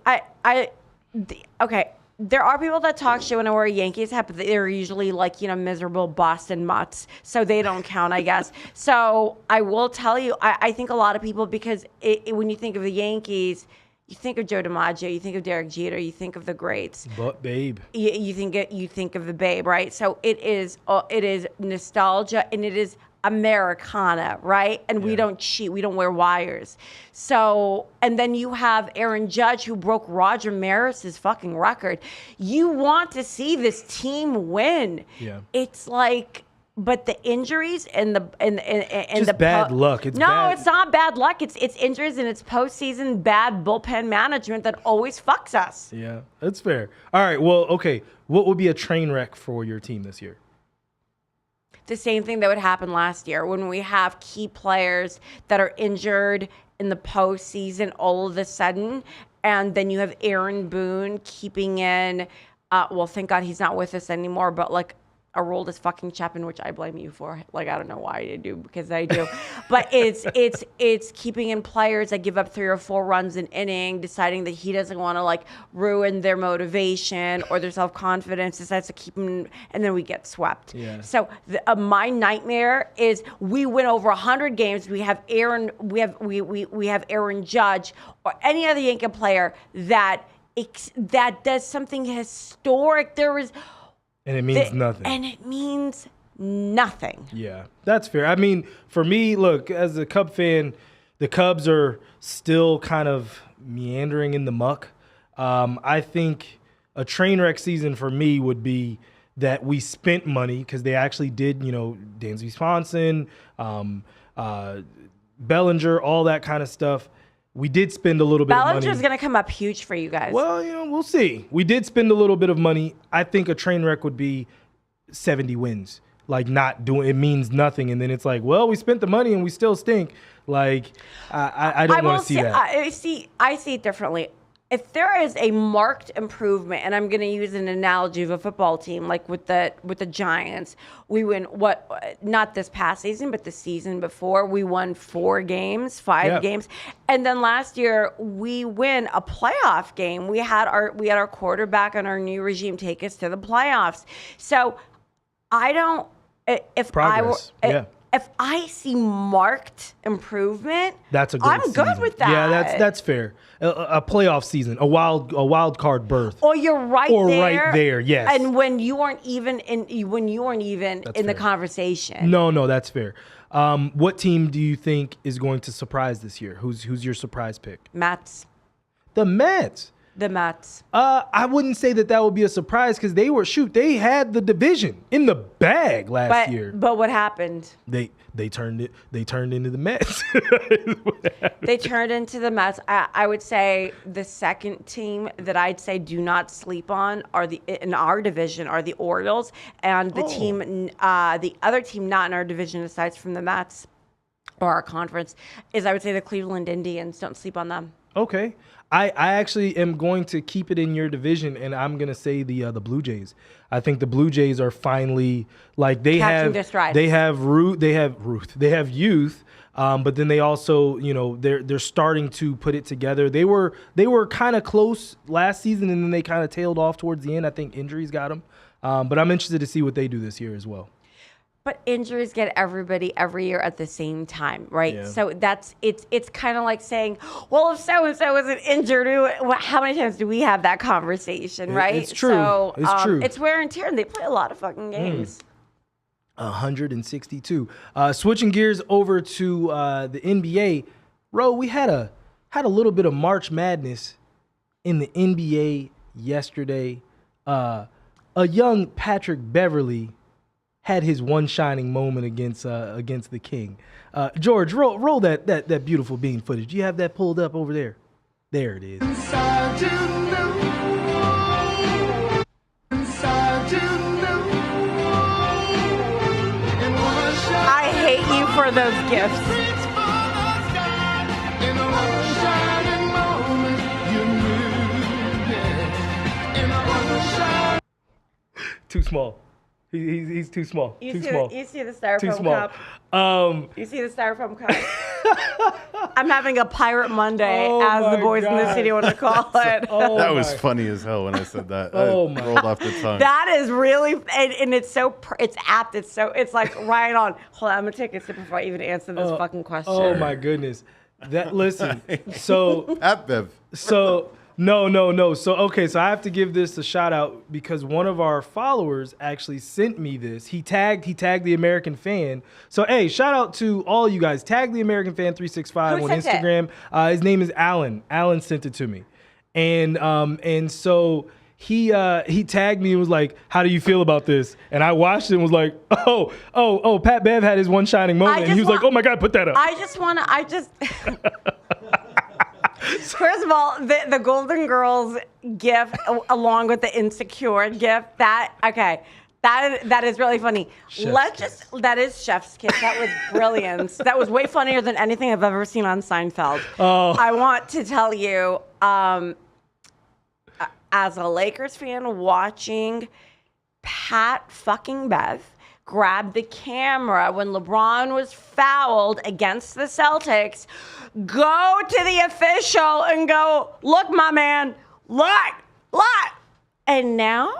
okay. There are people that talk shit when I wear a Yankees hat, but they're usually like, miserable Boston mutts, so they don't count, I guess. So I will tell you, I think a lot of people, because when you think of the Yankees, you think of Joe DiMaggio, you think of Derek Jeter, you think of the greats. But Babe, you think of the Babe, right? So it is nostalgia, and it is Americana, right? And we don't cheat. We don't wear wires. So, and then you have Aaron Judge, who broke Roger Maris's fucking record. You want to see this team win. Yeah. It's like, but the injuries and the bad luck. It's not bad luck. It's injuries, and it's postseason bad bullpen management that always fucks us. Yeah, that's fair. All right. Well, okay. What would be a train wreck for your team this year? The same thing that would happen last year when we have key players that are injured in the postseason all of a sudden, and then you have Aaron Boone keeping in. Well, thank God he's not with us anymore. But like Aroldis fucking Chapman, which I blame you for. Like, I don't know why I do, because I do. But it's keeping in players that give up 3 or 4 runs an inning, deciding that he doesn't want to like ruin their motivation or their self-confidence, decides to keep them, and then we get swept. Yeah. So my nightmare is we win over 100 games. We have Aaron Judge or any other Yankee player that does something historic. And it means nothing. And it means nothing. Yeah, that's fair. I mean, for me, look, as a Cub fan, the Cubs are still kind of meandering in the muck. I think a train wreck season for me would be that we spent money, because they actually did, Dansby Swanson, Bellinger, all that kind of stuff. We did spend a little bit of money. Bellinger's going to come up huge for you guys. Well, we'll see. We did spend a little bit of money. I think a train wreck would be 70 wins. Like, not doing it means nothing. And then it's like, well, we spent the money and we still stink. Like, I don't want to see that. I see it differently. If there is a marked improvement, and I'm going to use an analogy of a football team, like with the Giants, we win not this past season, but the season before, we won 5 games, and then last year we win a playoff game. We had our quarterback and our new regime take us to the playoffs. So I don't. If I see marked improvement, I'm good with that. Yeah, that's fair. A playoff season, a wild card berth. Or you're right there, yes. And when you weren't even in the conversation. No, that's fair. What team do you think is going to surprise this year? Who's your surprise pick? Mets. The Mets. The Mets. I wouldn't say that would be a surprise, because they had the division in the bag last year. But what happened? They turned into the Mets. They turned into the Mets. I would say the second team that I'd say do not sleep on in our division are the Orioles, and the other team not in our division aside from the Mets or our conference is, I would say, the Cleveland Indians. Don't sleep on them. Okay. I actually am going to keep it in your division, and I'm going to say the Blue Jays. I think the Blue Jays are finally, like, they have youth, but then they also, they're starting to put it together. They were kind of close last season, and then they kind of tailed off towards the end. I think injuries got them, but I'm interested to see what they do this year as well. But injuries get everybody every year at the same time, right? Yeah. So it's kind of like saying, well, if so-and-so isn't injured, how many times do we have that conversation, right? It's true. So, it's true. It's wear and tear, and they play a lot of fucking games. 162. Switching gears over to the NBA, Ro, we had a little bit of March Madness in the NBA yesterday. A young Patrick Beverley had his one shining moment against the King. George, roll that beautiful bean footage. Do you have that pulled up over there? There it is. I hate you for those gifts. Too small. He's too small. You too see small. You see the styrofoam Too small. cup? You see the styrofoam cup? I'm having a Pirate Monday, Oh as the my boys in the God. city want to call it. Oh That was my. funny as hell when I said that. Oh It my. rolled off the tongue. That is really, and it's so, it's apt. It's like right on. Hold on, I'm gonna take a sip before I even answer this fucking question. Oh my goodness. Listen. So At Bev. No. So I have to give this a shout out because one of our followers actually sent me this. He tagged the American Fan. So hey, shout out to all you guys. Tag the American Fan 365 Who on sent it? Instagram. His name is Alan. Alan sent it to me, and so he tagged me and was like, "How do you feel about this?" And I watched it and was like, "Oh, Pat Bev had his one shining moment," and he was like, "Oh my God, put that up." First of all, the Golden Girls gift, along with the Insecure gift, that is really funny. That is Chef's Kiss. That was brilliant. That was way funnier than anything I've ever seen on Seinfeld. Oh. I want to tell you, as a Lakers fan, watching Pat fucking Bev grab the camera when LeBron was fouled against the Celtics, go to the official and go, "Look, my man, look. And now,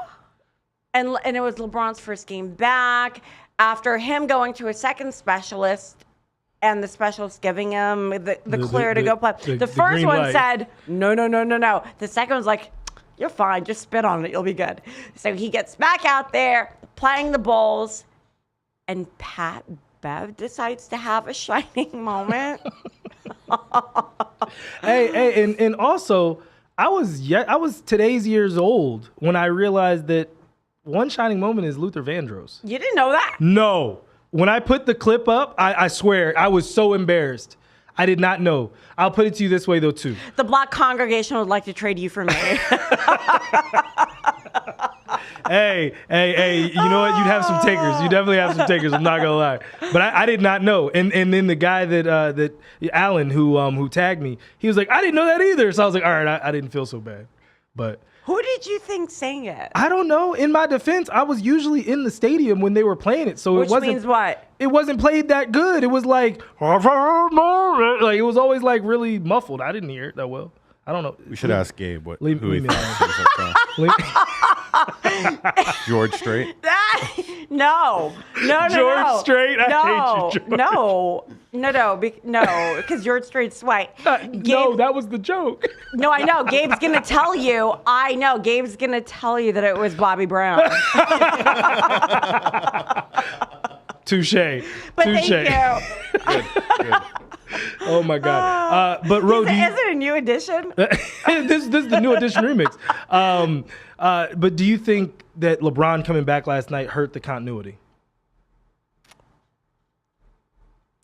and it was LeBron's first game back after him going to a second specialist and the specialist giving him the clear to go play. The first green one light. said, no. The second one's like, "You're fine, just spit on it, you'll be good." So he gets back out there playing the Bulls, and Pat Bev decides to have a shining moment. Hey, and also, I was today's years old when I realized that one shining moment is Luther Vandross. You didn't know that? No. When I put the clip up, I swear, I was so embarrassed. I did not know. I'll put it to you this way, though, too. The Black congregation would like to trade you for me. Hey, you know what? You'd have some takers. You definitely have some takers. I'm not going to lie. But I did not know. And then the guy that Alan, who tagged me, he was like, "I didn't know that either." So I was like, all right, I didn't feel so bad. But Who did you think sang it? I don't know. In my defense, I was usually in the stadium when they were playing it. So Which it wasn't. means what? It wasn't played that good. It was like it was always like really muffled. I didn't hear it that well. I don't know. We should ask Gabe who leave he me thought. George Strait. No. George Strait? I hate you, George. No, because George Strait's white. No, that was the joke. No, I know. Gabe's going to tell you. I know. Gabe's going to tell you that it was Bobby Brown. Touche. But Touche. thank you. Good. Oh my God. But Ro, Is it a new edition? this is the new edition remix. But do you think that LeBron coming back last night hurt the continuity?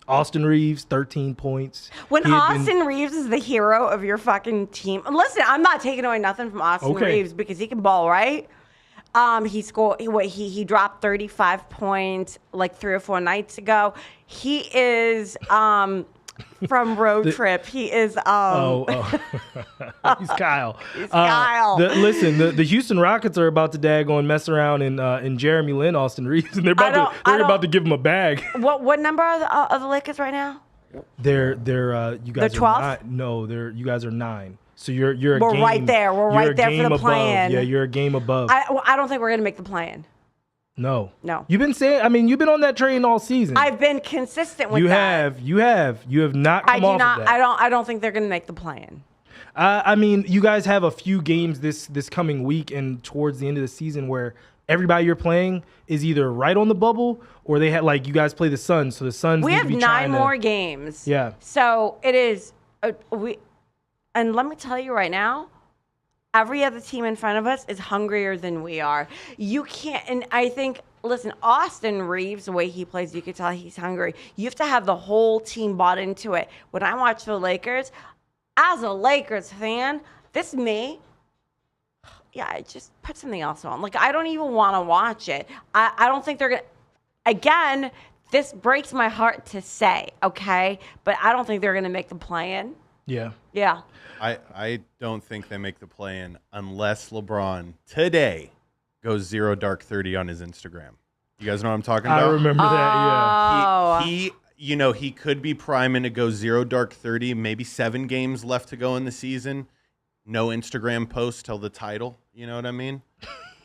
Austin Reeves, 13 points. When He had Austin Reeves is the hero of your fucking team. Listen, I'm not taking away nothing from Austin Okay. Reeves because he can ball, right? He scored. He dropped 35 points like 3 or 4 nights ago. He is from Road Trip. He is. He's Kyle. He's Kyle. The Houston Rockets are about to daggone mess around in Jeremy Lin, Austin Reeves, and they're about to give him a bag. What number are the Lakers right now? They're you guys They're are 12th? You guys are 9. So you're a We're game. right there. We're you're right a there for game the above. play-in. Yeah, you're a game above. I don't think we're gonna make the play-in. No. You've been saying. I mean, you've been on that train all season. I've been consistent with You that. have not come off of that. I don't think they're gonna make the play-in. I mean, you guys have a few games this coming week and towards the end of the season where everybody you're playing is either right on the bubble or they had you guys play the Suns, so the Suns. We need have to be 9 more games. Yeah. So it is and let me tell you right now, every other team in front of us is hungrier than we are. You can't, and I think, listen, Austin Reeves, the way he plays, you can tell he's hungry. You have to have the whole team bought into it. When I watch the Lakers, as a Lakers fan, this me, yeah, I just put something else on. Like, I don't even want to watch it. I don't think they're going to, again, this breaks my heart to say, okay? But I don't think they're going to make the play-in. Yeah. Yeah. I don't think they make the play-in unless LeBron today goes 0 dark 30 on his Instagram. You guys know what I'm talking about? I remember that, yeah. Oh. He could be priming to go 0 dark 30, maybe 7 games left to go in the season. No Instagram post till the title, you know what I mean?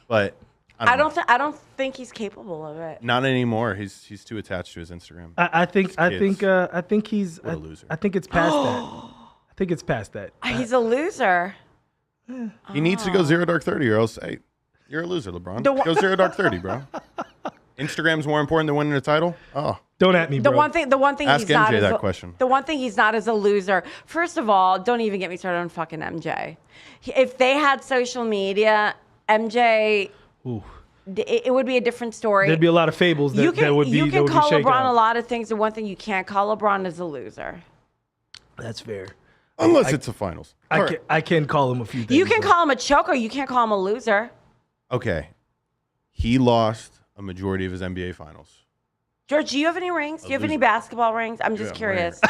But I don't think he's capable of it. not anymore. He's too attached to his Instagram. I think he's What a loser. I think it's past that. I think it's past that. He's a loser. He needs to go 0 dark 30 or else, hey, you're a loser, LeBron. Go 0 dark 30, bro. Instagram's more important than winning a title? Oh. Don't at me, bro. The one thing Ask he's not MJ is that a, question. The one thing he's not is a loser. First of all, don't even get me started on fucking MJ. If they had social media, MJ, it would be a different story. There'd be a lot of fables that would be You can call shaken LeBron out. a lot of things. The one thing you can't call LeBron is a loser. That's fair. Unless it's the finals. I can call him a few things. You can call him a choker. You can't call him a loser. Okay. He lost a majority of his NBA finals. George, do you have any rings? Do you have any basketball rings? I'm just curious.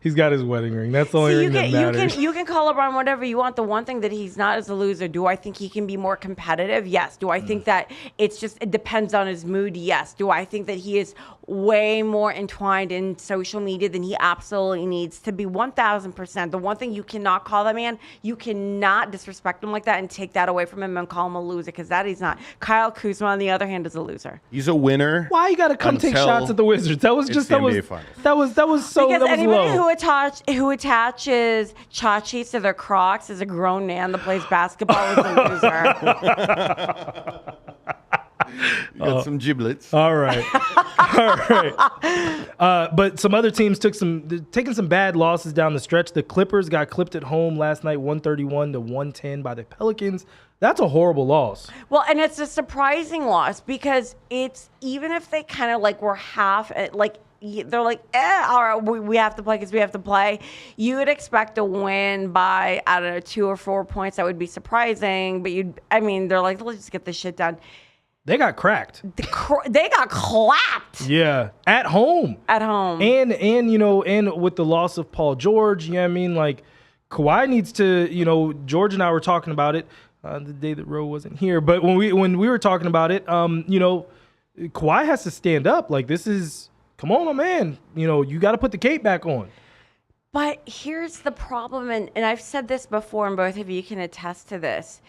He's got his wedding ring. That's the only See, ring that matters. you can call LeBron whatever you want. The one thing that he's not is a loser. Do I think he can be more competitive? Yes. Do I think that it depends on his mood? Yes. Do I think that he is way more entwined in social media than he absolutely needs to be? 1,000%. The one thing you cannot call that man, you cannot disrespect him like that and take that away from him and call him a loser, because that he's not. Kyle Kuzma, on the other hand, is a loser. He's a winner. Why you gotta come take shots at the Wizards? That was just the NBA Finals. that was so Because that was anybody low. who attaches tchotchkes to their Crocs as a grown man that plays basketball is a loser. You got some giblets. All right. All right. But some other teams taking some bad losses down the stretch. The Clippers got clipped at home last night, 131-110 by the Pelicans. That's a horrible loss. Well, and it's a surprising loss because it's, even if they kind of like were half, like they're like, all right, we have to play because we have to play. You would expect a win by, I don't know, 2 or 4 points. That would be surprising. But they're like, let's just get this shit done. They got cracked. They got clapped. Yeah, at home. At home. And with the loss of Paul George, you know what I mean? Like, Kawhi needs to, George and I were talking about it the day that Roe wasn't here. But when we were talking about it, Kawhi has to stand up. Like, this is, come on, my man. You got to put the cape back on. But here's the problem, and I've said this before, and both of you can attest to this.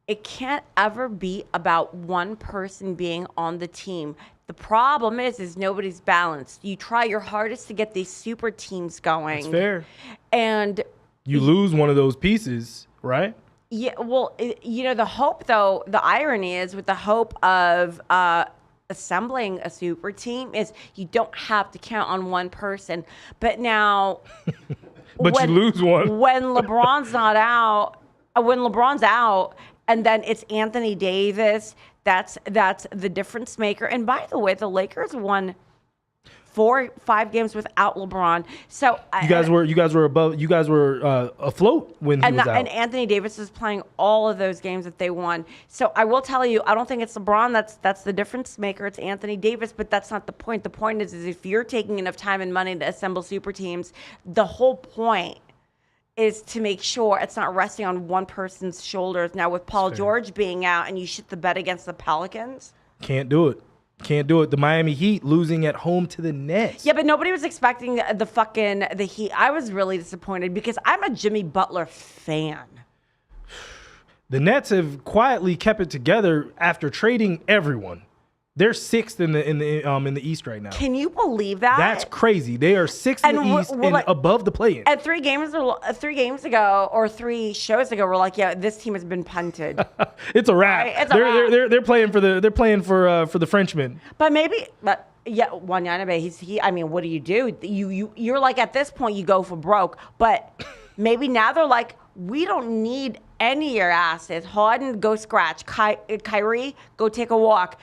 It can't ever be about one person being on the team. The problem is nobody's balanced. You try your hardest to get these super teams going. That's fair. And you lose one of those pieces, right? Yeah, well, the hope, though, the irony is with the hope of assembling a super team is you don't have to count on one person. But now... you lose one. When LeBron's out, and then it's Anthony Davis, that's the difference maker. And by the way, the Lakers won 4-5 games without LeBron. So you guys were afloat when he was out. And Anthony Davis is playing all of those games that they won. So I will tell you, I don't think it's LeBron that's the difference maker. It's Anthony Davis, but that's not the point. The point is if you're taking enough time and money to assemble super teams, the whole point is to make sure it's not resting on one person's shoulders. Now, with Paul George being out and you shit the bed against the Pelicans. Can't do it. The Miami Heat losing at home to the Nets. Yeah, but nobody was expecting the Heat. I was really disappointed because I'm a Jimmy Butler fan. The Nets have quietly kept it together after trading everyone. They're 6th in the East right now. Can you believe that? That's crazy. They are 6th in the East and above the play-in. And 3 games ago or 3 shows ago, we're like, yeah, this team has been punted. It's a wrap. Right? It's a wrap. They're playing for the Frenchmen. But Wanyanabe, what do? You're like, at this point you go for broke. But maybe now they're like, we don't need any of your asses. Harden, go scratch. Kyrie, go take a walk.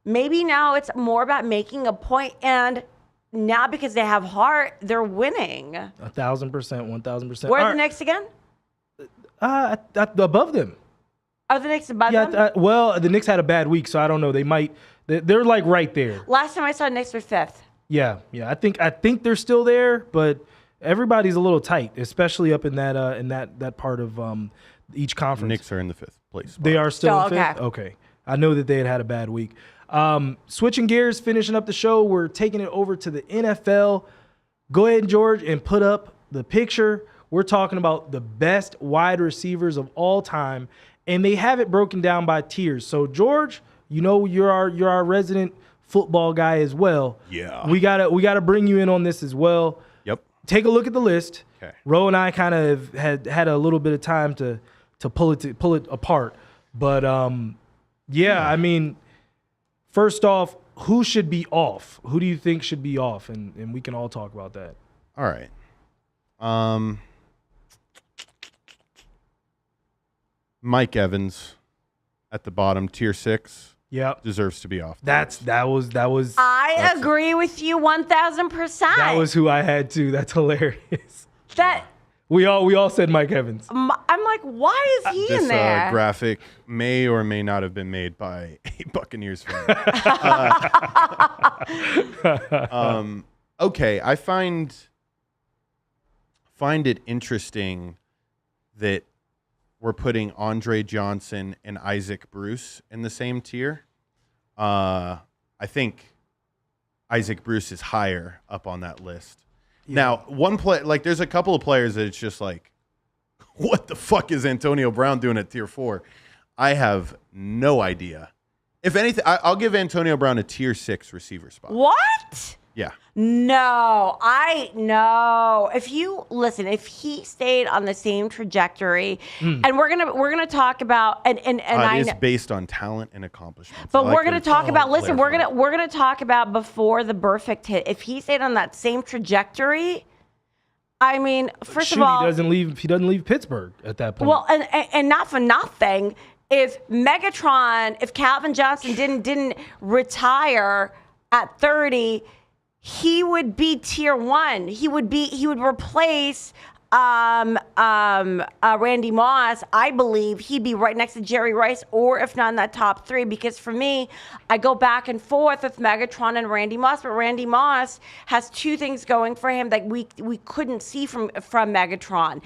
Maybe now it's more about making a point, and now because they have heart, they're winning. 1,000%, 1,000%. Where are the Knicks again? Above them. Are the Knicks above them? Well, the Knicks had a bad week, so I don't know. They're like right there. Last time I saw Knicks were 5th. Yeah. I think they're still there, but everybody's a little tight, especially up in that part of each conference. Knicks are in the 5th place spot. They are still in 5th? Okay. Okay. I know that they had a bad week. Switching gears, finishing up the show, we're taking it over to the NFL. Go ahead, George, and put up the picture. We're talking about the best wide receivers of all time, and they have it broken down by tiers. So, George, you know you're our resident football guy as well. Yeah. We gotta bring you in on this as well. Yep. Take a look at the list. Okay. Ro and I kind of had a little bit of time to pull it apart, but I mean, first off, who should be off? Who do you think should be off? And we can all talk about that. All right. Mike Evans at the bottom, tier 6. Yeah, deserves to be off. That was. I agree with you 1,000%. That was who I had too. That's hilarious. That we all said Mike Evans. I'm like, why is he in there? This graphic may or may not have been made by a Buccaneers fan. Okay, I find it interesting that we're putting Andre Johnson and Isaac Bruce in the same tier. I think Isaac Bruce is higher up on that list. Yeah. Now, there's a couple of players that it's just like, what the fuck is Antonio Brown doing at tier 4? I have no idea. If anything, I'll give Antonio Brown a tier 6 receiver spot. What? Yeah. No. If he stayed on the same trajectory, and we're gonna talk about and it is based on talent and accomplishment. But we're gonna talk about. Listen, we're gonna talk about before the perfect hit. If he stayed on that same trajectory, I mean, first of all, he doesn't leave Pittsburgh at that point. Well, and not for nothing, if Calvin Johnson didn't retire at 30. He would be tier 1. He would replace Randy Moss. I believe he'd be right next to Jerry Rice, or if not in that top 3. Because for me, I go back and forth with Megatron and Randy Moss, but Randy Moss has 2 things going for him that we couldn't see from Megatron.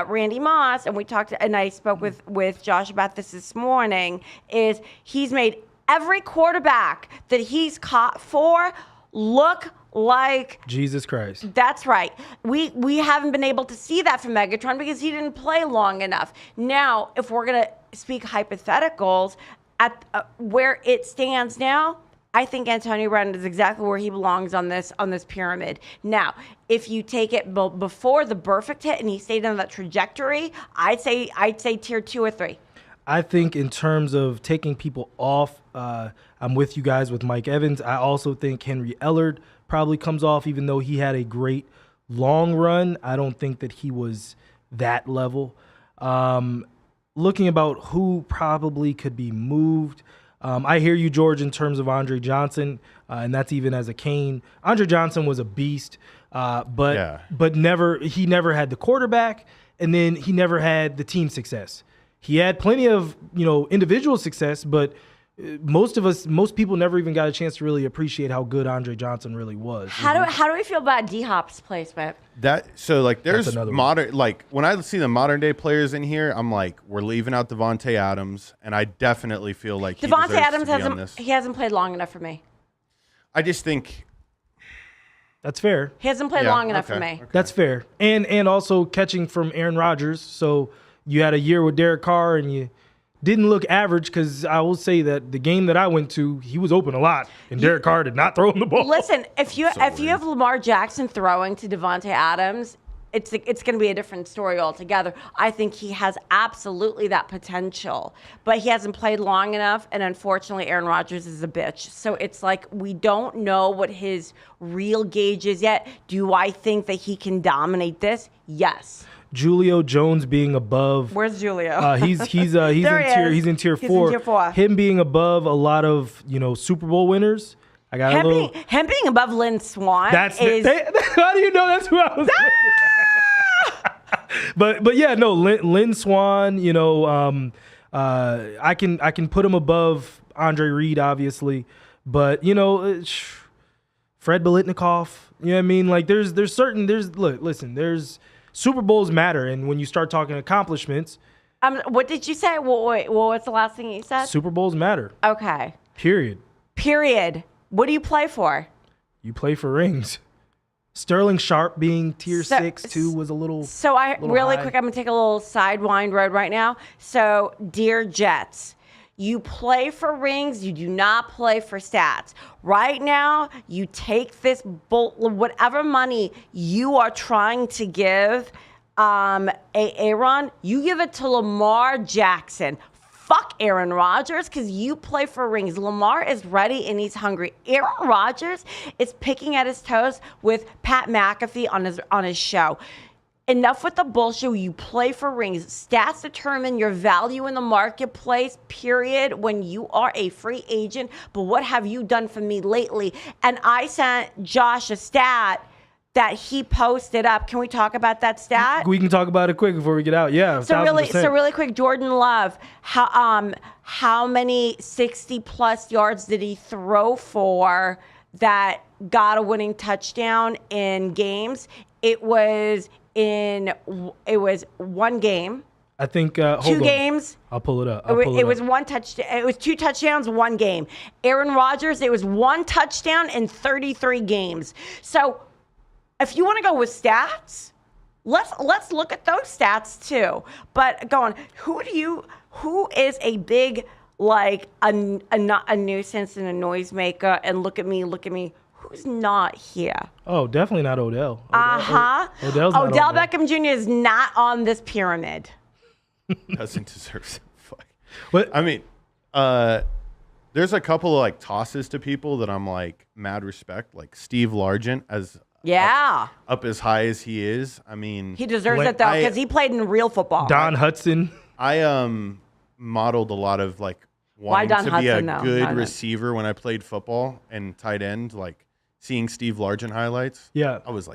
Randy Moss, and we talked, and I spoke with Josh about this morning. Is he's made every quarterback that he's caught for look like Jesus Christ. That's right. We haven't been able to see that from Megatron because he didn't play long enough. Now, if we're going to speak hypotheticals, at where it stands now, I think Antonio Brown is exactly where he belongs on this pyramid. Now, if you take it before the perfect hit and he stayed on that trajectory, I'd say tier 2 or 3. I think in terms of taking people off, I'm with you guys with Mike Evans. I also think Henry Ellard probably comes off, even though he had a great long run. I don't think that he was that level. Looking about who probably could be moved, I hear you, George, in terms of Andre Johnson, and that's even as a Kane. Andre Johnson was a beast, but he never had the quarterback, and then he never had the team success. He had plenty of, individual success, but most people never even got a chance to really appreciate how good Andre Johnson really was. How do we feel about D-Hop's placement? There's modern, when I see the modern day players in here, I'm like, we're leaving out Devontae Adams, and I definitely feel like Devontae Adams hasn't played long enough for me. I just think that's fair. He hasn't played long enough for me. Okay. That's fair, and also catching from Aaron Rodgers, so. You had a year with Derek Carr, and you didn't look average because I will say that the game that I went to, he was open a lot, and Derek Carr did not throw him the ball. Listen, if you have Lamar Jackson throwing to Devontae Adams, it's going to be a different story altogether. I think he has absolutely that potential, but he hasn't played long enough, and unfortunately, Aaron Rodgers is a bitch. So it's like we don't know what his real gauge is yet. Do I think that he can dominate this? Yes. Julio Jones being above. Where's Julio? He's in tier 4. He's in tier 4. Him being above a lot of Super Bowl winners. I got him being above Lynn Swan. How do you know that's who I was? But yeah, no, Lynn Swan. I can put him above Andre Reed, obviously, but Fred Biletnikoff. You know what I mean? Like there's Super Bowls matter, and when you start talking accomplishments, what did you say? Wait, what's the last thing you said? Super Bowls matter. Okay. Period. What do you play for? You play for rings. Sterling Sharp being tier 6 too was a little. So really high. quick, I'm gonna take a little sidewind road right now. So, dear Jets, you play for rings. You do not play for stats. Right now, you take this whatever money you are trying to give Aaron, you give it to Lamar Jackson. Fuck Aaron Rodgers, because you play for rings. Lamar is ready and he's hungry. Aaron Rodgers is picking at his toes with Pat McAfee on his show. Enough with the bullshit. You play for rings. Stats determine your value in the marketplace, period, when you are a free agent. But what have you done for me lately? And I sent Josh a stat that he posted up. Can we talk about that stat? We can talk about it quick before we get out. Yeah, so 1,000%. really quick, Jordan Love, how many 60-plus yards did he throw for that got a winning touchdown in games? It was one game. I think two games. I'll pull it up. It was one touchdown. It was 2 touchdowns, 1 game. Aaron Rodgers, it was 1 touchdown in 33 games. So if you want to go with stats, let's look at those stats too. But go on. Who is a big a nuisance and a noisemaker? And look at me. Who's not here? Oh, definitely not Odell. Odell Beckham Jr. is not on this pyramid. Doesn't deserve some fuck. What? I mean, there's a couple of tosses to people that I'm mad respect, like Steve Largent as up as high as he is. I mean, he deserves it though because he played in real football. Don Hudson. I modeled a lot of wanting to be a good receiver when I played football and tight end, seeing Steve Largent highlights. Yeah, I was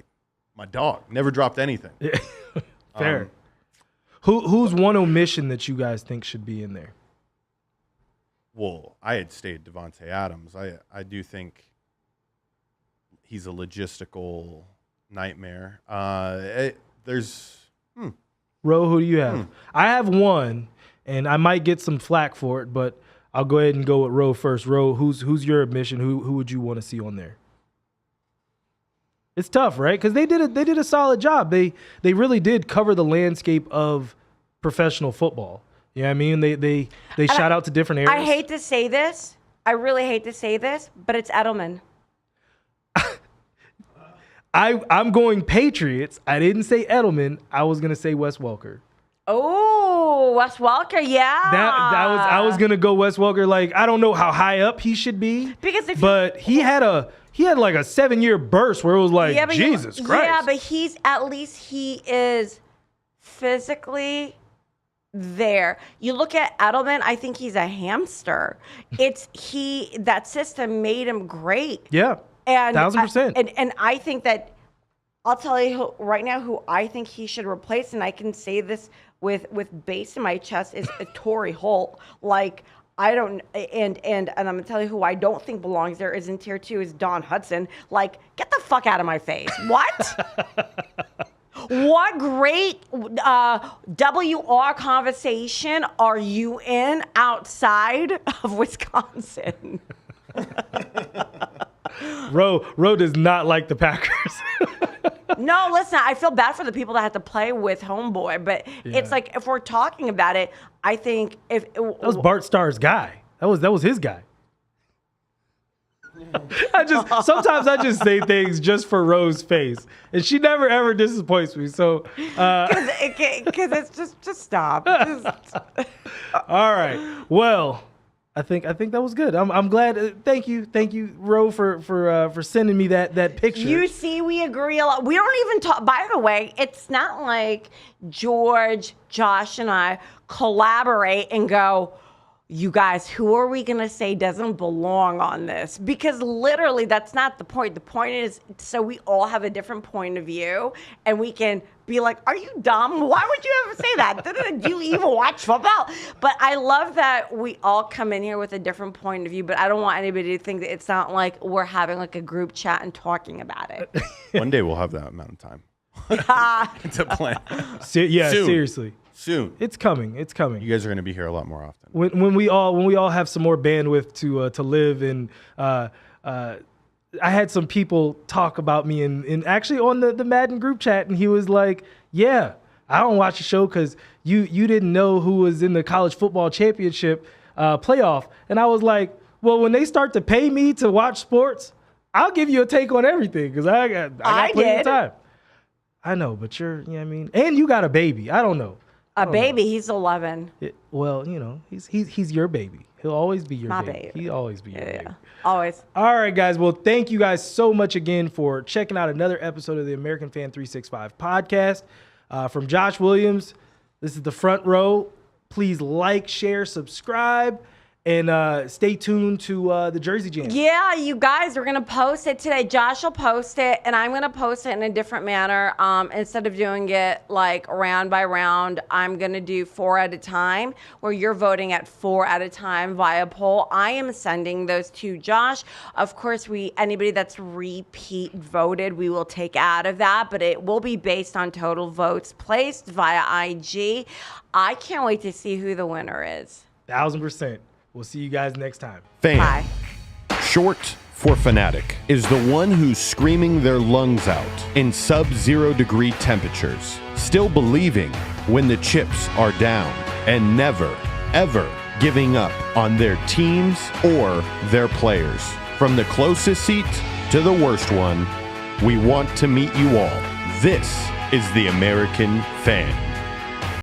my dog never dropped anything. Fair. Who's one omission that you guys think should be in there? Well, I had stayed Devontae Adams. I do think he's a logistical nightmare. Ro, who do you have? I have one, and I might get some flack for it, but I'll go ahead and go with Ro first. Ro, who's your admission? Who would you want to see on there? It's tough, right? Because they did a solid job. They really did cover the landscape of professional football. You know what I mean? They shout out to different areas. I hate to say this. I really hate to say this, but it's Edelman. I'm going Patriots. I didn't say Edelman. I was gonna say Wes Welker. Oh, Wes Welker, yeah. I was gonna go Wes Welker. I don't know how high up he should be, but he had a 7-year burst where it was Jesus Christ. Yeah, but he is physically there. You look at Edelman, I think he's a hamster. That system made him great. Yeah. And 1,000%. And I think that I'll tell you right now who I think he should replace, and I can say this with bass in my chest, is Torrey Holt. I don't, and I'm gonna tell you who I don't think belongs there is in tier 2 is Don Hudson. Get the fuck out of my face. What? What great WR conversation are you in outside of Wisconsin? Ro does not like the Packers. No, listen, I feel bad for the people that have to play with Homeboy, but it's if we're talking about it, I think that was Bart Starr's guy. That was his guy. Sometimes I just say things just for Ro's face, and she never ever disappoints me. So, because it's just stop. All right. Well, I think that was good. I'm glad. Thank you, Ro, for sending me that picture. You see, we agree a lot. We don't even talk. By the way, it's not like George, Josh, and I collaborate and go, you guys, who are we going to say doesn't belong on this? Because literally, that's not the point. The point is, so we all have a different point of view, and we can be like, are you dumb? Why would you ever say that? Do you even watch football? But I love that we all come in here with a different point of view, but I don't want anybody to think that it's not like we're having like a group chat and talking about it. One day we'll have that amount of time. It's a plan. Seriously. Soon. It's coming. It's coming. You guys are going to be here a lot more often. When we all have some more bandwidth to live, and I had some people talk about me and actually on the Madden group chat, and he was like, "Yeah, I don't watch the show because you didn't know who was in the college football championship playoff," and I was like, "Well, when they start to pay me to watch sports, I'll give you a take on everything because I got plenty of time." I know, but you know what I mean, and you got a baby. I don't know. A baby, he's 11. Well, you know, he's your baby. He'll always be your My baby. baby. He'll always be your baby. Always. All right, guys. Well, thank you guys so much again for checking out another episode of the American Fan 365 podcast. From Josh Williams, this is the front row. Please like, share, subscribe, and stay tuned to the Jersey Jam. Yeah, you guys, we're going to post it today. Josh will post it, and I'm going to post it in a different manner. Instead of doing it like round by round, I'm going to do 4 at a time, where you're voting at 4 at a time via poll. I am sending those to Josh. Of course, anybody that's repeat voted, we will take out of that, but it will be based on total votes placed via IG. I can't wait to see who the winner is. 1000%. We'll see you guys next time. Fan, Bye. short for fanatic, is the one who's screaming their lungs out in sub-0 degree temperatures, still believing when the chips are down, and never, ever giving up on their teams or their players. From the closest seat to the worst one, we want to meet you all. This is the American Fan.